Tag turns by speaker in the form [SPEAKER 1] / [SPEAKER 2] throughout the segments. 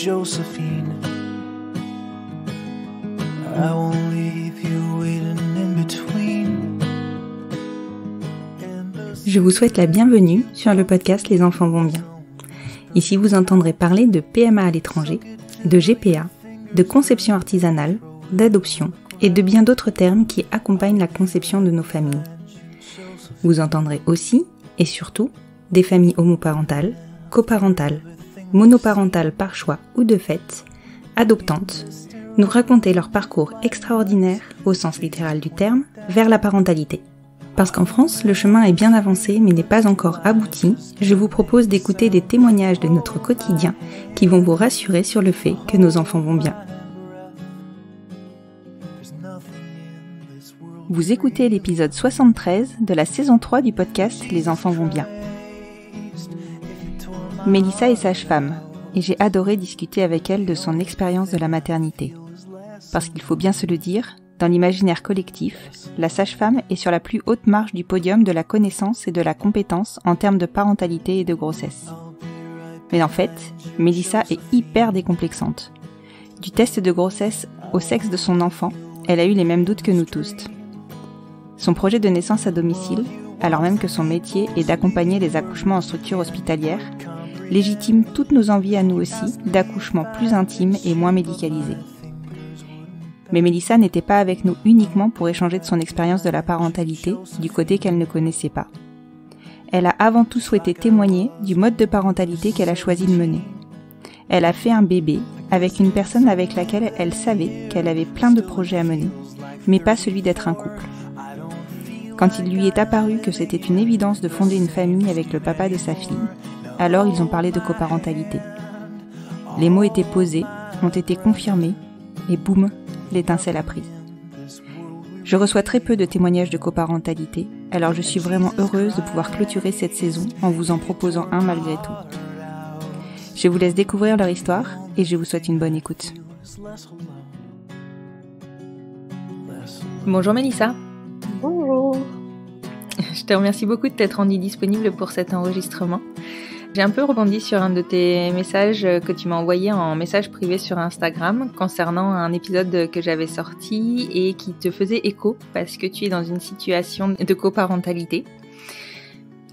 [SPEAKER 1] Josephine. I won't leave you waiting in between.
[SPEAKER 2] Je vous souhaite la bienvenue sur le podcast Les enfants vont bien. Ici, vous entendrez parler de PMA à l'étranger, de GPA, de conception artisanale, d'adoption et de bien d'autres termes qui accompagnent la conception de nos familles. Vous entendrez aussi, et surtout, des familles homoparentales, coparentales, monoparentales par choix ou de fait, adoptantes, nous raconter leur parcours extraordinaire, au sens littéral du terme, vers la parentalité. Parce qu'en France, le chemin est bien avancé mais n'est pas encore abouti, je vous propose d'écouter des témoignages de notre quotidien qui vont vous rassurer sur le fait que nos enfants vont bien. Vous écoutez l'épisode 73 de la saison 3 du podcast Les enfants vont bien. Mélissa est sage-femme et j'ai adoré discuter avec elle de son expérience de la maternité. Parce qu'il faut bien se le dire, dans l'imaginaire collectif, la sage-femme est sur la plus haute marche du podium de la connaissance et de la compétence en termes de parentalité et de grossesse. Mais en fait, Mélissa est hyper décomplexante. Du test de grossesse au sexe de son enfant, elle a eu les mêmes doutes que nous tous. Son projet de naissance à domicile, alors même que son métier est d'accompagner les accouchements en structure hospitalière, légitime toutes nos envies à nous aussi d'accouchements plus intimes et moins médicalisés. Mais Mélissa n'était pas avec nous uniquement pour échanger de son expérience de la parentalité du côté qu'elle ne connaissait pas. Elle a avant tout souhaité témoigner du mode de parentalité qu'elle a choisi de mener. Elle a fait un bébé avec une personne avec laquelle elle savait qu'elle avait plein de projets à mener, mais pas celui d'être un couple. Quand il lui est apparu que c'était une évidence de fonder une famille avec le papa de sa fille, alors ils ont parlé de coparentalité. Les mots étaient posés, ont été confirmés, et boum, l'étincelle a pris. Je reçois très peu de témoignages de coparentalité, alors je suis vraiment heureuse de pouvoir clôturer cette saison en vous en proposant un malgré tout. Je vous laisse découvrir leur histoire et je vous souhaite une bonne écoute. Bonjour Mélissa.
[SPEAKER 3] Bonjour.
[SPEAKER 2] Je te remercie beaucoup de t'être rendue disponible pour cet enregistrement. J'ai un peu rebondi sur un de tes messages que tu m'as envoyé en message privé sur Instagram concernant un épisode que j'avais sorti et qui te faisait écho parce que tu es dans une situation de coparentalité.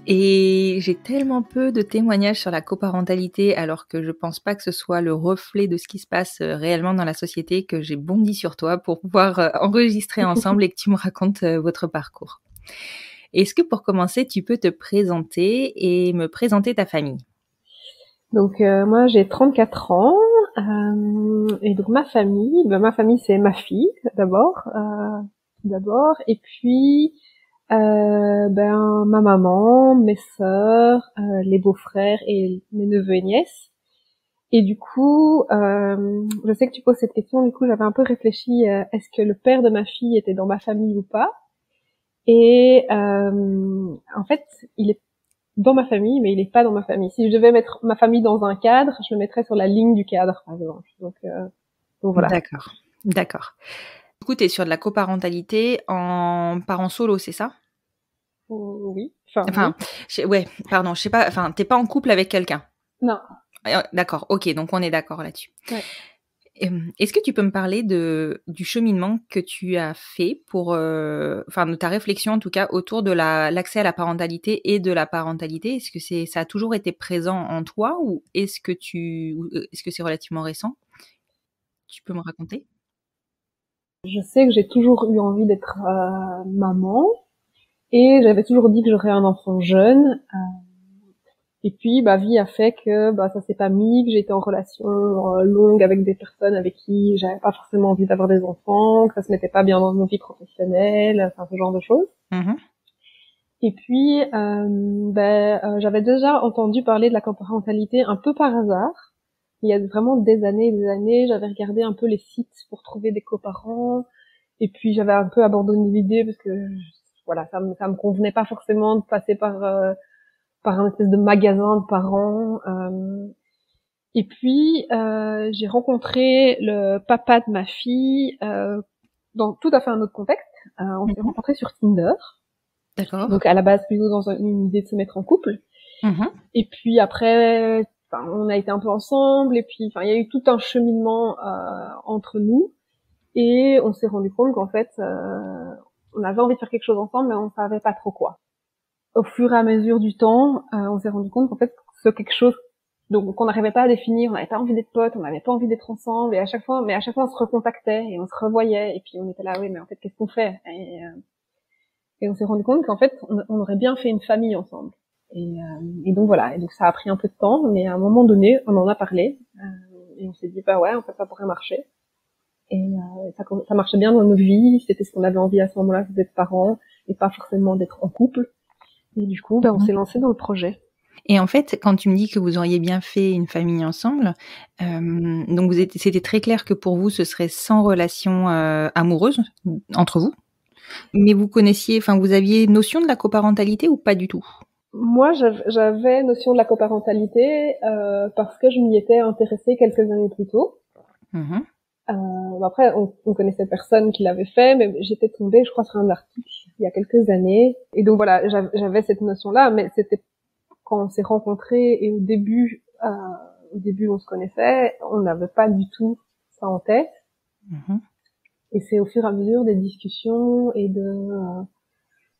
[SPEAKER 2] Et j'ai tellement peu de témoignages sur la coparentalité alors que je pense pas que ce soit le reflet de ce qui se passe réellement dans la société que j'ai bondi sur toi pour pouvoir enregistrer ensemble et que tu me racontes votre parcours. Est-ce que pour commencer, tu peux te présenter et me présenter ta famille ?
[SPEAKER 3] Donc moi j'ai 34 ans et donc ma famille c'est ma fille d'abord et puis ma maman, mes sœurs, les beaux-frères et mes neveux et nièces. Et du coup, je sais que tu poses cette question, du coup j'avais un peu réfléchi, est-ce que le père de ma fille était dans ma famille ou pas ? Et en fait, il est dans ma famille, mais il est pas dans ma famille. Si je devais mettre ma famille dans un cadre, je le mettrais sur la ligne du cadre, par exemple. Donc voilà.
[SPEAKER 2] D'accord. Du coup, tu es sur de la coparentalité en parent solo, c'est ça ?
[SPEAKER 3] Oui.
[SPEAKER 2] Oui. Je sais pas, t'es pas en couple avec quelqu'un ?
[SPEAKER 3] Non.
[SPEAKER 2] D'accord, ok, donc on est d'accord là-dessus.
[SPEAKER 3] Ouais.
[SPEAKER 2] Est-ce que tu peux me parler du cheminement que tu as fait pour, de ta réflexion en tout cas autour de l'accès à la parentalité et de la parentalité ? Est-ce que ça a toujours été présent en toi ou est-ce que c'est relativement récent ? Tu peux me raconter ?
[SPEAKER 3] Je sais que j'ai toujours eu envie d'être maman et j'avais toujours dit que j'aurais un enfant jeune. Et puis, vie a fait que ça s'est pas mis, que j'étais en relation longue avec des personnes avec qui j'avais pas forcément envie d'avoir des enfants, que ça se mettait pas bien dans nos vies professionnelles, ce genre de choses.
[SPEAKER 2] Mmh.
[SPEAKER 3] Et puis, j'avais déjà entendu parler de la coparentalité un peu par hasard. Il y a vraiment des années, j'avais regardé un peu les sites pour trouver des coparents. Et puis, j'avais un peu abandonné l'idée parce que, ça me convenait pas forcément de passer par un espèce de magasin de parents. Et puis, j'ai rencontré le papa de ma fille dans tout à fait un autre contexte. On s'est rencontrés sur Tinder.
[SPEAKER 2] D'accord.
[SPEAKER 3] Donc à la base plutôt dans une idée de se mettre en couple.
[SPEAKER 2] Mmh.
[SPEAKER 3] Et puis après enfin, on a été un peu ensemble et puis, enfin, il y a eu tout un cheminement entre nous et on s'est rendu compte qu'en fait, on avait envie de faire quelque chose ensemble, mais on savait pas trop quoi. Au fur et à mesure du temps, on s'est rendu compte qu'en fait, c'est quelque chose donc qu'on n'arrivait pas à définir, on n'avait pas envie d'être potes, on n'avait pas envie d'être ensemble, et à chaque fois on se recontactait et on se revoyait, et puis on était là, oui, mais en fait, qu'est-ce qu'on fait? Et on s'est rendu compte qu'en fait, on aurait bien fait une famille ensemble. Et donc voilà, et donc ça a pris un peu de temps, mais à un moment donné, on en a parlé, et on s'est dit, bah ouais, en fait, ça pourrait marcher. Et ça marchait bien dans nos vies, c'était ce qu'on avait envie à ce moment-là, d'être parents, et pas forcément d'être en couple. Et du coup, on s'est lancé dans le projet.
[SPEAKER 2] Et en fait, quand tu me dis que vous auriez bien fait une famille ensemble, donc c'était très clair que pour vous, ce serait sans relation amoureuse entre vous. Mais vous connaissiez, enfin, vous aviez notion de la coparentalité ou pas du tout?
[SPEAKER 3] Moi, j'avais notion de la coparentalité parce que je m'y étais intéressée quelques années plus tôt.
[SPEAKER 2] Mmh.
[SPEAKER 3] Après, on connaissait personne qui l'avait fait, mais j'étais tombée, je crois, sur un article il y a quelques années. Et donc voilà, j'avais cette notion-là, mais c'était quand on s'est rencontrés et au début on se connaissait, on n'avait pas du tout ça en tête.
[SPEAKER 2] Mmh.
[SPEAKER 3] Et c'est au fur et à mesure des discussions et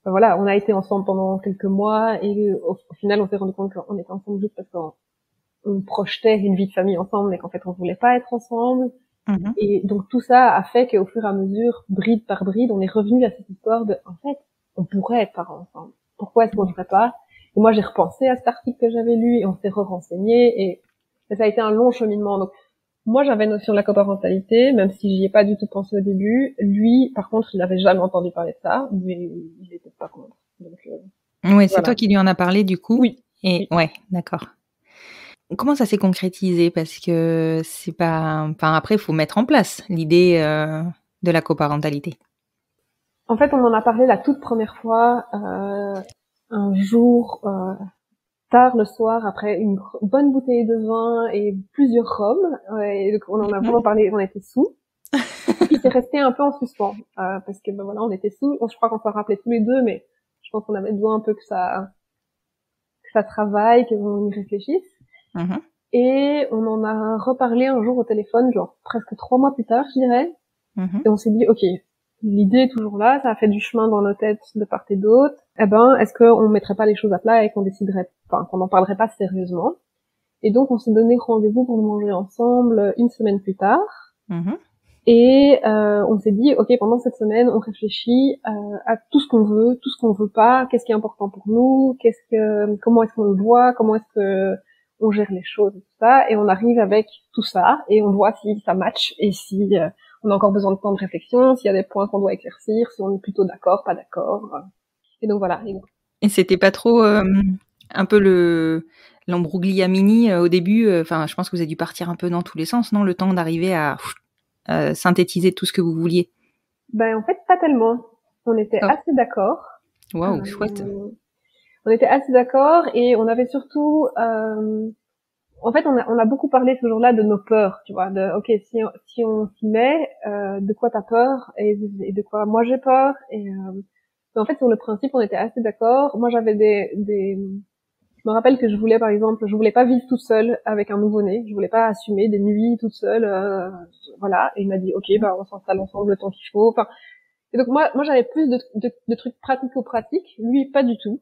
[SPEAKER 3] voilà, on a été ensemble pendant quelques mois et au final on s'est rendu compte qu'on était ensemble juste parce qu'on projetait une vie de famille ensemble, mais qu'en fait on voulait pas être ensemble.
[SPEAKER 2] Mmh.
[SPEAKER 3] Et donc tout ça a fait qu'au fur et à mesure, bride par bride, on est revenu à cette histoire de, en fait, on pourrait être parents ensemble. Pourquoi est-ce qu'on ne ferait pas? Et moi j'ai repensé à cet article que j'avais lu et on s'est re-renseigné et ça a été un long cheminement. Donc moi j'avais notion de la coparentalité, même si j'y ai pas du tout pensé au début. Lui, par contre, il n'avait jamais entendu parler de ça, mais il était pas contre. Donc
[SPEAKER 2] ouais, c'est
[SPEAKER 3] voilà.
[SPEAKER 2] toi qui lui en as parlé du coup.
[SPEAKER 3] Oui.
[SPEAKER 2] Et
[SPEAKER 3] Oui.
[SPEAKER 2] ouais, d'accord. Comment ça s'est concrétisé? Parce que c'est pas, enfin après, il faut mettre en place l'idée de la coparentalité.
[SPEAKER 3] En fait, on en a parlé la toute première fois un jour tard le soir après une bonne bouteille de vin et plusieurs rhums. Et donc on en a vraiment parlé, on était sous. Et puis c'est resté un peu en suspens parce que ben voilà, on était sous. Je crois qu'on s'en rappelait tous les deux, mais je pense qu'on avait besoin un peu que ça travaille, qu'on y réfléchisse.
[SPEAKER 2] Mmh.
[SPEAKER 3] Et on en a reparlé un jour au téléphone, genre presque 3 mois plus tard, je dirais.
[SPEAKER 2] Mmh.
[SPEAKER 3] Et on s'est dit, ok, l'idée est toujours là, ça a fait du chemin dans nos têtes de part et d'autre. Eh ben, est-ce qu'on mettrait pas les choses à plat et qu'on déciderait, enfin, qu'on n'en parlerait pas sérieusement? Et donc, on s'est donné rendez-vous pour manger ensemble une semaine plus tard.
[SPEAKER 2] Mmh.
[SPEAKER 3] Et on s'est dit, ok, pendant cette semaine, on réfléchit à tout ce qu'on veut pas, qu'est-ce qui est important pour nous, comment est-ce qu'on le voit, comment est-ce que on gère les choses et tout ça, et on arrive avec tout ça, et on voit si ça match, et si on a encore besoin de temps de réflexion, s'il y a des points qu'on doit éclaircir, si on est plutôt d'accord, pas d'accord. Et donc voilà.
[SPEAKER 2] Et c'était pas trop un peu l'embrouillamini au début. Enfin, je pense que vous avez dû partir un peu dans tous les sens, non? Le temps d'arriver à synthétiser tout ce que vous vouliez.
[SPEAKER 3] Ben en fait pas tellement. On était assez d'accord.
[SPEAKER 2] Waouh, chouette.
[SPEAKER 3] On était assez d'accord et on avait surtout en fait, on a beaucoup parlé ce jour-là de nos peurs, tu vois, de ok, si on s'y met, de quoi t'as peur et de quoi moi j'ai peur. Et en fait, sur le principe, on était assez d'accord. Moi, j'avais je me rappelle que je voulais, par exemple, je voulais pas vivre toute seule avec un nouveau-né. Je voulais pas assumer des nuits toute seule, voilà. Et il m'a dit ok, bah on s'installe ensemble le temps qu'il faut. Enfin, et donc moi, j'avais plus de trucs pratico-pratiques. Lui, pas du tout.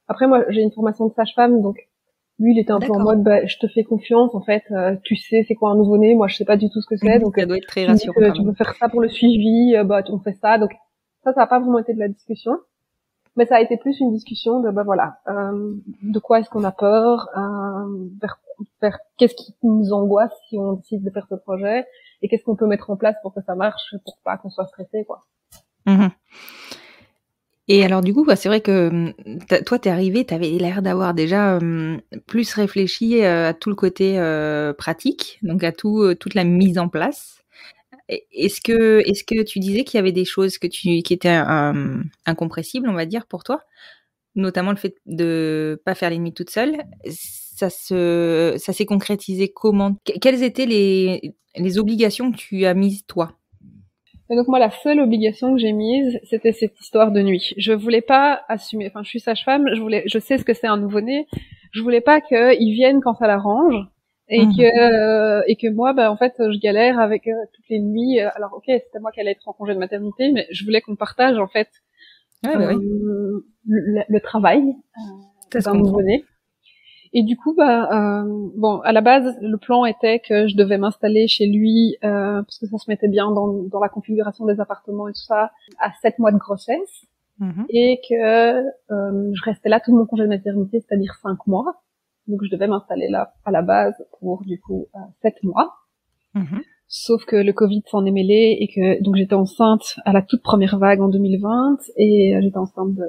[SPEAKER 3] Après, moi, j'ai une formation de sage-femme, donc lui, il était un peu en mode, bah, je te fais confiance, en fait, tu sais c'est quoi un nouveau-né, moi je sais pas du tout ce que c'est, donc
[SPEAKER 2] ça doit être très rassurant.
[SPEAKER 3] tu peux faire ça pour le suivi, bah on fait ça, donc ça a pas vraiment été de la discussion, mais ça a été plus une discussion de, bah voilà, de quoi est-ce qu'on a peur, vers qu'est-ce qui nous angoisse si on décide de faire ce projet, et qu'est-ce qu'on peut mettre en place pour que ça marche, pour pas qu'on soit stressé, quoi.
[SPEAKER 2] Mmh. Et alors du coup, bah, c'est vrai que toi, t'es arrivée, t'avais l'air d'avoir déjà plus réfléchi à tout le côté pratique, donc à toute la mise en place. Est-ce que tu disais qu'il y avait des choses qui étaient incompressibles, on va dire, pour toi, notamment le fait de pas faire les nuits toute seule. Ça s'est concrétisé comment? Quelles étaient les obligations que tu as mises toi?
[SPEAKER 3] Et donc moi, la seule obligation que j'ai mise, c'était cette histoire de nuit. Je voulais pas assumer. Enfin, je suis sage-femme. Je sais ce que c'est un nouveau-né. je voulais pas qu'ils viennent quand ça l'arrange et que moi, en fait, je galère avec toutes les nuits. Alors, ok, c'était moi qui allais être en congé de maternité, mais je voulais qu'on partage en fait le travail d'un nouveau-né. Et du coup, bon, à la base, le plan était que je devais m'installer chez lui, parce que ça se mettait bien dans la configuration des appartements et tout ça, à 7 mois de grossesse, et que je restais là tout mon congé de maternité, c'est-à-dire 5 mois. Donc, je devais m'installer là, à la base, pour, du coup, 7 mois. Sauf que le Covid s'en est mêlé, et que, donc, j'étais enceinte à la toute première vague en 2020, et j'étais enceinte de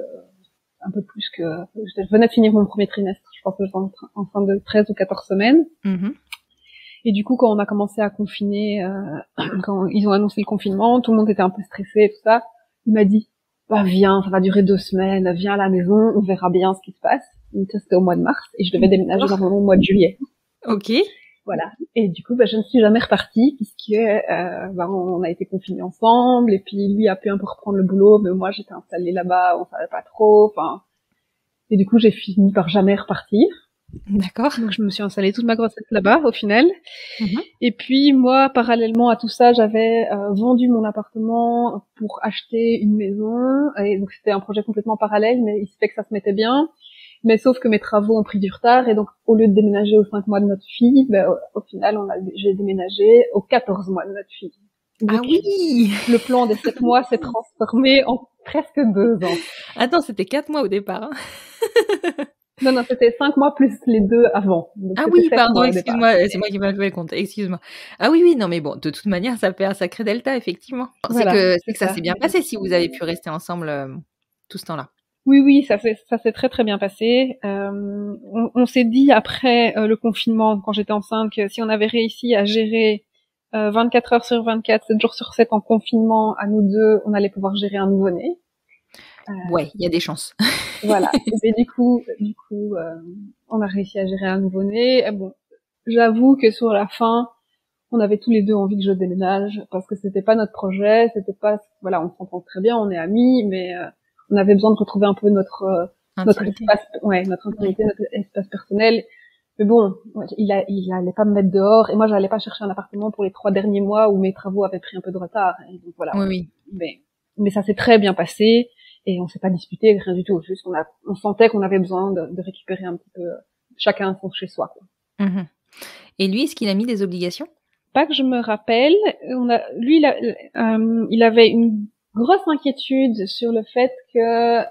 [SPEAKER 3] un peu plus que, je venais de finir mon premier trimestre, je pense que j'étais enceinte de 13 ou 14 semaines. Et du coup, quand on a commencé à confiner, quand ils ont annoncé le confinement, tout le monde était un peu stressé et tout ça. Il m'a dit, viens, ça va durer 2 semaines, viens à la maison, on verra bien ce qui se passe. Donc ça, c'était au mois de mars, et je devais déménager normalement au mois de juillet.
[SPEAKER 2] Ok.
[SPEAKER 3] Voilà. Et du coup, je ne suis jamais repartie, puisque, on a été confinés ensemble, et puis lui a pu un peu reprendre le boulot, mais moi, j'étais installée là-bas, on savait pas trop, et du coup, j'ai fini par jamais repartir.
[SPEAKER 2] D'accord.
[SPEAKER 3] Donc, je me suis installée toute ma grossesse là-bas, au final. Et puis, moi, parallèlement à tout ça, j'avais vendu mon appartement pour acheter une maison, et donc c'était un projet complètement parallèle, mais il se fait que ça se mettait bien. Mais sauf que mes travaux ont pris du retard, et donc au lieu de déménager aux 5 mois de notre fille, au final, j'ai déménagé aux 14 mois de notre fille. Donc,
[SPEAKER 2] ah oui.
[SPEAKER 3] Le plan des 7 mois s'est transformé en presque 2 ans.
[SPEAKER 2] Attends, c'était 4 mois au départ.
[SPEAKER 3] Non, c'était 5 mois plus les 2 avant. Donc,
[SPEAKER 2] ah oui, pardon, excuse-moi, c'est moi qui m'ai joué le compte, excuse-moi. Ah oui, non, mais bon, de toute manière, ça fait un sacré delta, effectivement. Voilà, c'est que ça s'est bien passé si vous avez pu rester ensemble tout ce temps-là.
[SPEAKER 3] Oui, ça s'est très très bien passé. On s'est dit après le confinement, quand j'étais enceinte, que si on avait réussi à gérer 24 heures sur 24, 7 jours sur 7 en confinement, à nous deux, on allait pouvoir gérer un nouveau-né.
[SPEAKER 2] Ouais, il y a des chances.
[SPEAKER 3] Voilà. Et du coup, on a réussi à gérer un nouveau-né. Bon, j'avoue que sur la fin, on avait tous les deux envie que je déménage, parce que c'était pas notre projet, c'était pas, voilà, on s'entend très bien, on est amis, mais on avait besoin de retrouver un peu notre espace, notre intimité, notre espace personnel. Mais bon, il allait pas me mettre dehors, et moi j'allais pas chercher un appartement pour les 3 derniers mois où mes travaux avaient pris un peu de retard. Et donc voilà.
[SPEAKER 2] Oui.
[SPEAKER 3] Mais ça s'est très bien passé, et on s'est pas disputé, rien du tout. Juste on sentait qu'on avait besoin de récupérer un petit peu chacun son chez soi, quoi.
[SPEAKER 2] Et lui, est-ce qu'il a mis des obligations?
[SPEAKER 3] Pas que je me rappelle. Il avait une grosse inquiétude sur le fait que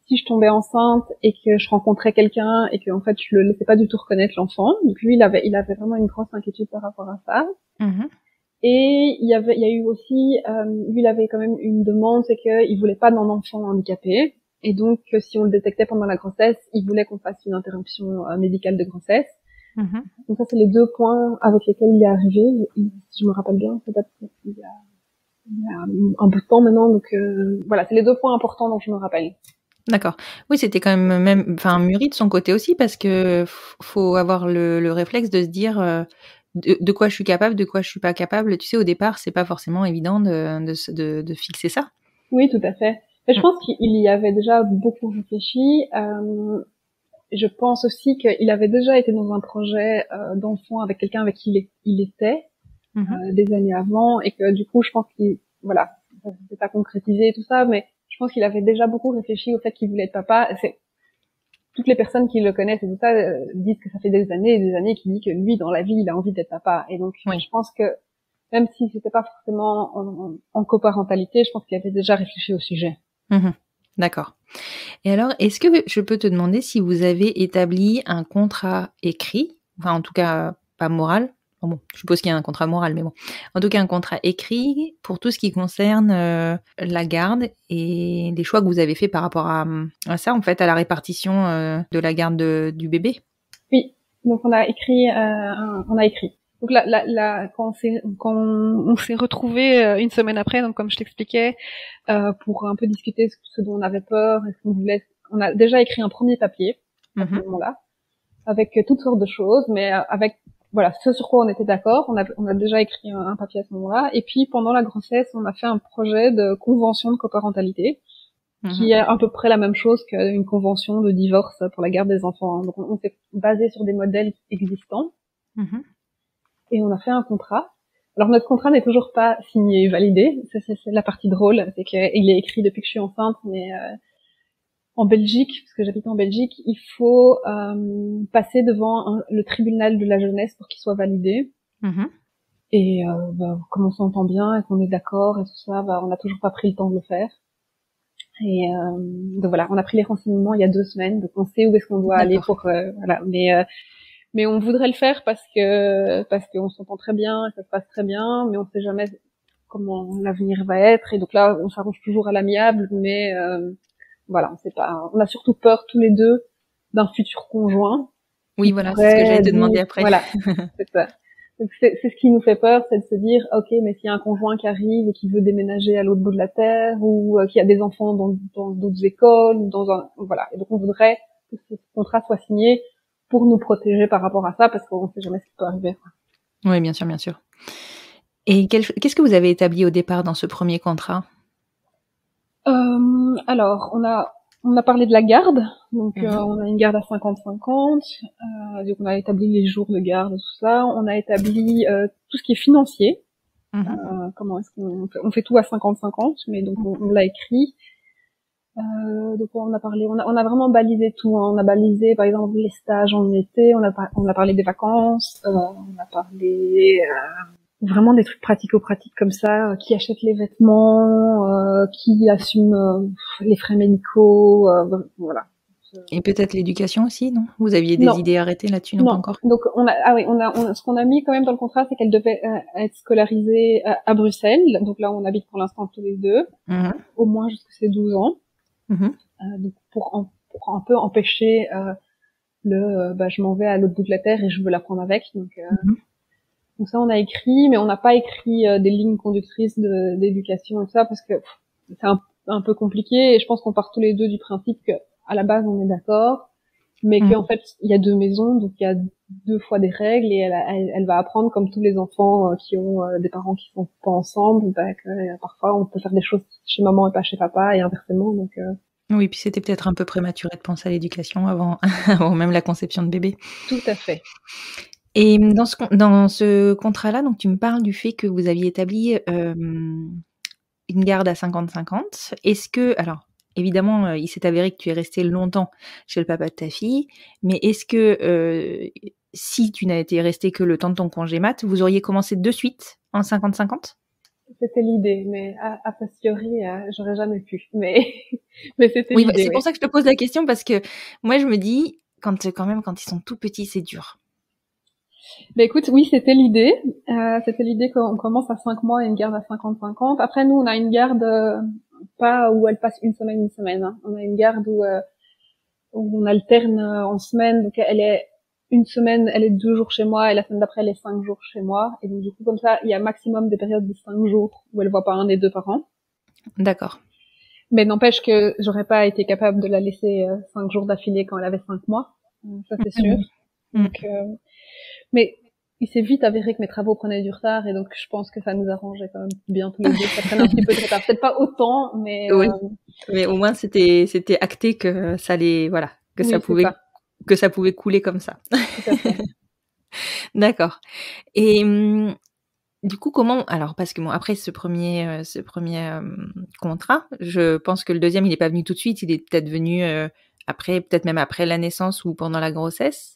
[SPEAKER 3] si je tombais enceinte et que je rencontrais quelqu'un et que en fait je le laissais pas du tout reconnaître l'enfant. Donc lui, il avait vraiment une grosse inquiétude par rapport à ça. Et il y a eu aussi, lui, il avait quand même une demande, c'est qu'il voulait pas d'un enfant handicapé. Et donc, si on le détectait pendant la grossesse, il voulait qu'on fasse une interruption médicale de grossesse. Donc ça, c'est les 2 points avec lesquels il est arrivé. Si je me rappelle bien, c'est peut-être il y a un peu de temps maintenant. Donc voilà, c'est les 2 points importants dont je me rappelle.
[SPEAKER 2] D'accord. Oui, c'était quand même mûri de son côté aussi, parce que faut avoir le réflexe de se dire de quoi je suis capable, de quoi je suis pas capable. Tu sais, au départ, c'est pas forcément évident de fixer ça.
[SPEAKER 3] Oui, tout à fait. Mais je pense qu'il y avait déjà beaucoup réfléchi. Je pense aussi qu'il avait déjà été dans un projet d'enfant avec quelqu'un avec qui il était des années avant, et que du coup, je pense voilà, ça s'est pas concrétisé et tout ça, mais je pense qu'il avait déjà beaucoup réfléchi au fait qu'il voulait être papa. Toutes les personnes qui le connaissent et tout ça disent que ça fait des années et des années qu'il dit que lui, dans la vie, il a envie d'être papa. Et donc, je pense que même si c'était pas forcément en coparentalité, je pense qu'il avait déjà réfléchi au sujet.
[SPEAKER 2] D'accord. Et alors, est-ce que je peux te demander si vous avez établi un contrat écrit, enfin en tout cas pas moral, bon, je suppose qu'il y a un contrat moral, mais bon, en tout cas un contrat écrit pour tout ce qui concerne la garde et les choix que vous avez fait par rapport à ça, en fait, à la répartition de la garde du bébé?
[SPEAKER 3] Oui, donc on a écrit. Donc quand on s'est retrouvés une semaine après, donc comme je t'expliquais, pour un peu discuter ce dont on avait peur, et ce qu'on voulait, on a déjà écrit un premier papier à ce moment-là, avec toutes sortes de choses, mais avec voilà ce sur quoi on était d'accord. On a déjà écrit un papier à ce moment-là, et puis pendant la grossesse, on a fait un projet de convention de coparentalité. qui est à peu près la même chose qu'une convention de divorce pour la garde des enfants. Donc on s'est basé sur des modèles existants et on a fait un contrat. Alors notre contrat n'est toujours pas signé et validé. C'est la partie drôle, c'est qu'il est écrit depuis que je suis enceinte, mais en Belgique, parce que j'habite en Belgique, il faut passer devant le tribunal de la jeunesse pour qu'il soit validé. Et comme on s'entend bien et qu'on est d'accord et tout ça, on n'a toujours pas pris le temps de le faire. Et donc voilà, on a pris les renseignements il y a 2 semaines, donc on sait où est-ce qu'on doit aller pour voilà. Mais on voudrait le faire parce qu'on s'entend très bien, et ça se passe très bien, mais on sait jamais comment l'avenir va être. Et donc là, on s'arrange toujours à l'amiable, mais voilà, on sait pas. On a surtout peur tous les deux d'un futur conjoint.
[SPEAKER 2] Oui, voilà, c'est ce que j'allais te demander après.
[SPEAKER 3] Voilà, c'est ça. Donc c'est ce qui nous fait peur, c'est de se dire, ok, mais s'il y a un conjoint qui arrive et qui veut déménager à l'autre bout de la terre, ou qui a des enfants dans d'autres écoles, ou voilà. Et donc on voudrait que ce contrat soit signé pour nous protéger par rapport à ça, parce qu'on ne sait jamais ce qui peut arriver.
[SPEAKER 2] Oui, bien sûr, bien sûr. Et qu'est-ce que vous avez établi au départ dans ce premier contrat?
[SPEAKER 3] Alors, on a parlé de la garde, donc on a une garde à 50-50, donc on a établi les jours de garde, tout ça, on a établi tout ce qui est financier, comment est-ce on fait tout à 50-50, mais donc on l'a écrit. Donc on a parlé, on a vraiment balisé tout, hein. On a balisé par exemple les stages en été, on a parlé des vacances, on a parlé vraiment des trucs pratico-pratiques comme ça, qui achète les vêtements, qui assume les frais médicaux, voilà.
[SPEAKER 2] Et peut-être l'éducation aussi, non? Vous aviez des idées arrêtées là-dessus, non, pas encore?
[SPEAKER 3] Donc ce qu'on a mis quand même dans le contrat, c'est qu'elle devait être scolarisée à Bruxelles. Donc là, on habite pour l'instant tous les deux, au moins jusqu'à ses 12 ans. Donc pour un peu empêcher je m'en vais à l'autre bout de la terre et je veux la prendre avec. Donc ça, on a écrit, mais on n'a pas écrit des lignes conductrices d'éducation et tout ça, parce que c'est un peu compliqué, et je pense qu'on part tous les deux du principe que à la base on est d'accord, mais qu'en fait il y a 2 maisons, donc il y a 2 fois des règles, et elle va apprendre comme tous les enfants qui ont des parents qui sont pas ensemble, que parfois on peut faire des choses chez maman et pas chez papa, et inversement. Donc
[SPEAKER 2] oui, puis c'était peut-être un peu prématuré de penser à l'éducation avant même la conception de bébé.
[SPEAKER 3] Tout à fait.
[SPEAKER 2] Et dans ce contrat-là, donc tu me parles du fait que vous aviez établi une garde à 50-50. Est-ce que, alors évidemment, il s'est avéré que tu es resté longtemps chez le papa de ta fille, mais est-ce que si tu n'as été resté que le temps de ton congé mat, vous auriez commencé de suite en 50-50?
[SPEAKER 3] C'était l'idée, mais a posteriori, j'aurais jamais pu. Mais c'était l'idée.
[SPEAKER 2] Oui, c'est pour ça que je te pose la question, parce que moi je me dis, quand ils sont tout petits, c'est dur.
[SPEAKER 3] Ben écoute, oui, c'était l'idée. C'était l'idée qu'on commence à 5 mois et une garde à 50-50. Après, nous, on a une garde pas où elle passe une semaine. Hein. On a une garde où on alterne en semaine. Donc elle est une semaine, elle est 2 jours chez moi, et la semaine d'après, elle est 5 jours chez moi. Et donc du coup, comme ça, il y a maximum des périodes de 5 jours où elle voit pas un des 2 parents. D'accord. Mais n'empêche que j'aurais pas été capable de la laisser 5 jours d'affilée quand elle avait 5 mois. Ça, c'est sûr. Donc mais il s'est vite avéré que mes travaux prenaient du retard, et donc je pense que ça nous arrangeait quand même bien tous les deux. Ça prenait un petit peu de retard. Peut-être pas autant, mais
[SPEAKER 2] oui. Mais au moins c'était acté que ça allait, voilà, que ça pouvait couler comme ça.
[SPEAKER 3] Tout à fait.
[SPEAKER 2] D'accord. Et du coup, alors, parce que bon, après ce premier contrat, je pense que le deuxième, il n'est pas venu tout de suite, il est peut-être venu après, peut-être même après la naissance ou pendant la grossesse.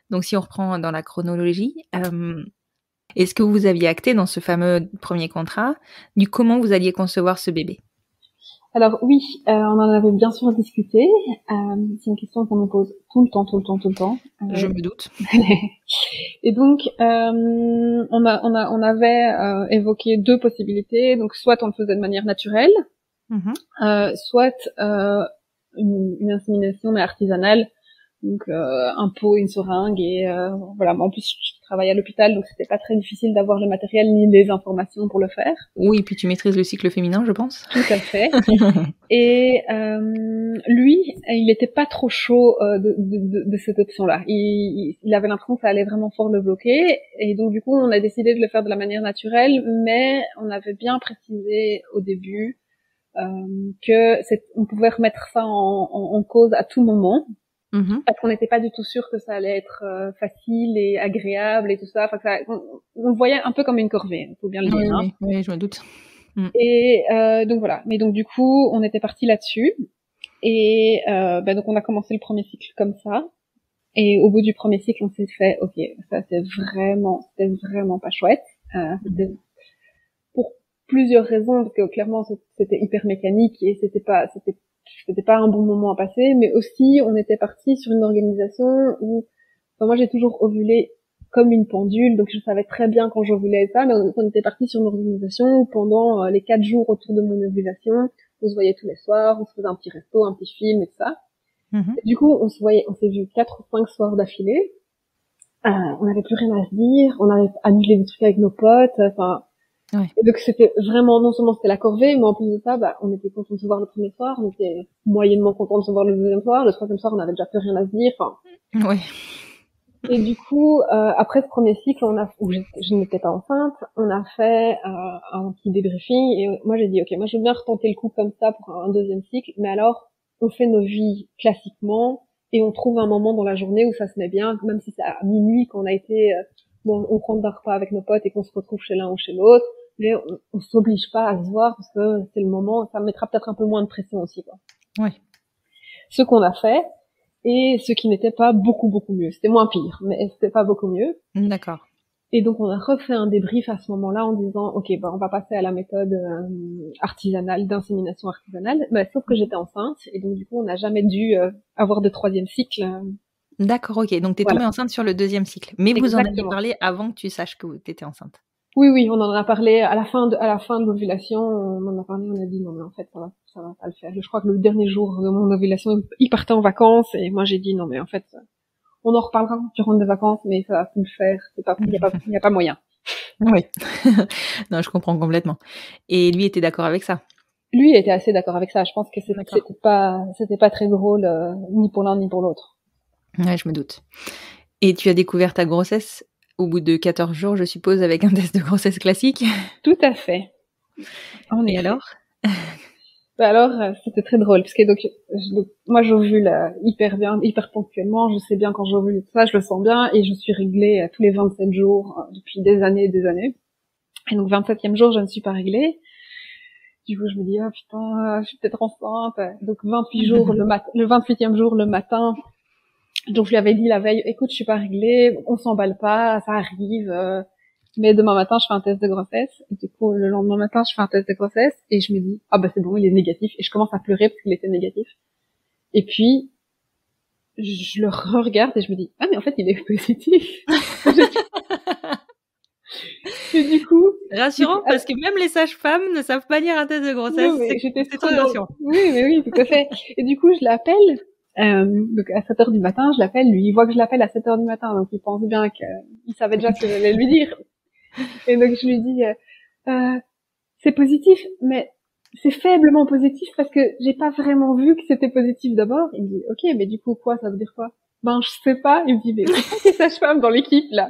[SPEAKER 2] Donc, si on reprend dans la chronologie, est-ce que vous aviez acté dans ce fameux premier contrat du comment vous alliez concevoir ce bébé?
[SPEAKER 3] Alors oui, on en avait bien sûr discuté. C'est une question qu'on nous pose tout le temps.
[SPEAKER 2] Je me doute.
[SPEAKER 3] Et donc, on avait évoqué 2 possibilités. Donc, soit on le faisait de manière naturelle, soit une insémination mais artisanale. Donc un pot, une seringue, et voilà. En plus, je travaille à l'hôpital, donc c'était pas très difficile d'avoir le matériel ni les informations pour le faire.
[SPEAKER 2] Oui, et puis tu maîtrises le cycle féminin, je pense.
[SPEAKER 3] Tout à fait. Et lui, il était pas trop chaud de cette option-là. Il avait l'impression que ça allait vraiment fort le bloquer, et donc du coup, on a décidé de le faire de la manière naturelle, mais on avait bien précisé au début on pouvait remettre ça en cause à tout moment.
[SPEAKER 2] Mhm.
[SPEAKER 3] Parce qu'on n'était pas du tout sûr que ça allait être facile et agréable et tout ça. Enfin, on le voyait un peu comme une corvée, il faut bien le dire.
[SPEAKER 2] Oui, oui, je me doute.
[SPEAKER 3] Et donc voilà. Mais donc du coup, on était parti là-dessus. Et donc on a commencé le premier cycle comme ça. Et au bout du premier cycle, on s'est fait, ok, ça c'était vraiment pas chouette. C'était pour plusieurs raisons, parce que clairement c'était hyper mécanique et c'était pas un bon moment à passer, mais aussi on était parti sur une organisation où, enfin, moi j'ai toujours ovulé comme une pendule, donc je savais très bien quand j'ovulais ça, mais on était parti sur une organisation où pendant les 4 jours autour de mon ovulation, on se voyait tous les soirs, on se faisait un petit resto, un petit film et tout ça. Et du coup, on s'est vu 4 ou 5 soirs d'affilée. On n'avait plus rien à se dire, on avait annulé des trucs avec nos potes, enfin.
[SPEAKER 2] Ouais.
[SPEAKER 3] Et donc c'était vraiment, non seulement c'était la corvée, mais en plus de ça, on était content de se voir le premier soir, on était moyennement content de se voir le deuxième soir, le troisième soir on avait déjà plus rien à se dire, enfin.
[SPEAKER 2] Oui.
[SPEAKER 3] Et du coup, après ce premier cycle, où je n'étais pas enceinte, on a fait un petit débriefing, et moi j'ai dit, ok, moi je veux bien retenter le coup comme ça pour un deuxième cycle, mais alors on fait nos vies classiquement, et on trouve un moment dans la journée où ça se met bien, même si c'est à minuit qu'on a été, on prend un repas avec nos potes et qu'on se retrouve chez l'un ou chez l'autre, mais on s'oblige pas à se voir parce que c'est le moment, ça mettra peut-être un peu moins de pression aussi, quoi.
[SPEAKER 2] Oui.
[SPEAKER 3] Ce qu'on a fait, et ce qui n'était pas beaucoup mieux. C'était moins pire, mais c'était pas beaucoup mieux.
[SPEAKER 2] D'accord.
[SPEAKER 3] Et donc on a refait un débrief à ce moment-là en disant, ok, on va passer à la méthode artisanale, d'insémination artisanale. Sauf que j'étais enceinte, et donc du coup on n'a jamais dû avoir de troisième cycle.
[SPEAKER 2] D'accord, ok. Donc t'es tombée enceinte sur le deuxième cycle. Mais vous en aviez parlé avant que tu saches que t'étais enceinte.
[SPEAKER 3] Oui, on en a parlé à la fin de l'ovulation. On en a parlé, on a dit non mais en fait ça va pas le faire. Je crois que le dernier jour de mon ovulation, il partait en vacances et moi j'ai dit non mais en fait on en reparlera quand tu rentres des vacances, mais ça va plus le faire. Il y a pas moyen.
[SPEAKER 2] Oui. Non, je comprends complètement. Et lui était d'accord avec ça?
[SPEAKER 3] Lui était assez d'accord avec ça. Je pense que c'était pas très drôle ni pour l'un ni pour l'autre.
[SPEAKER 2] Ouais, je me doute. Et tu as découvert ta grossesse au bout de 14 jours, je suppose, avec un test de grossesse classique?
[SPEAKER 3] Tout à fait.
[SPEAKER 2] Et alors?
[SPEAKER 3] Alors, c'était très drôle, parce que moi j'ovule hyper bien, hyper ponctuellement, je sais bien quand j'ovule tout ça, je le sens bien, et je suis réglée tous les 27 jours depuis des années et des années. Et donc 27e jour, je ne suis pas réglée. Du coup, je me dis, ah putain, je suis peut-être enceinte. Donc 28 jours le 28e jour le matin, donc je lui avais dit la veille, écoute, je suis pas réglée, on s'emballe pas, ça arrive, mais demain matin, je fais un test de grossesse. Et du coup, le lendemain matin, je fais un test de grossesse et je me dis, ah c'est bon, il est négatif. Et je commence à pleurer parce qu'il était négatif. Et puis, je le regarde et je me dis, ah mais en fait, il est positif. Et du coup...
[SPEAKER 2] Rassurant, parce que même les sages-femmes ne savent pas lire un test de grossesse.
[SPEAKER 3] C'est très rassurant. Oui, tout à fait. Et du coup, je l'appelle. Donc à 7h du matin, je l'appelle. Lui, il voit que je l'appelle à 7h du matin, donc il pense bien qu'il savait déjà ce que j'allais lui dire. Et donc je lui dis, c'est positif, mais c'est faiblement positif parce que j'ai pas vraiment vu que c'était positif d'abord. Il me dit, ok, mais du coup quoi, ça veut dire quoi? Je sais pas. Il me dit, mais c'est pas tes sages-femmes dans l'équipe là.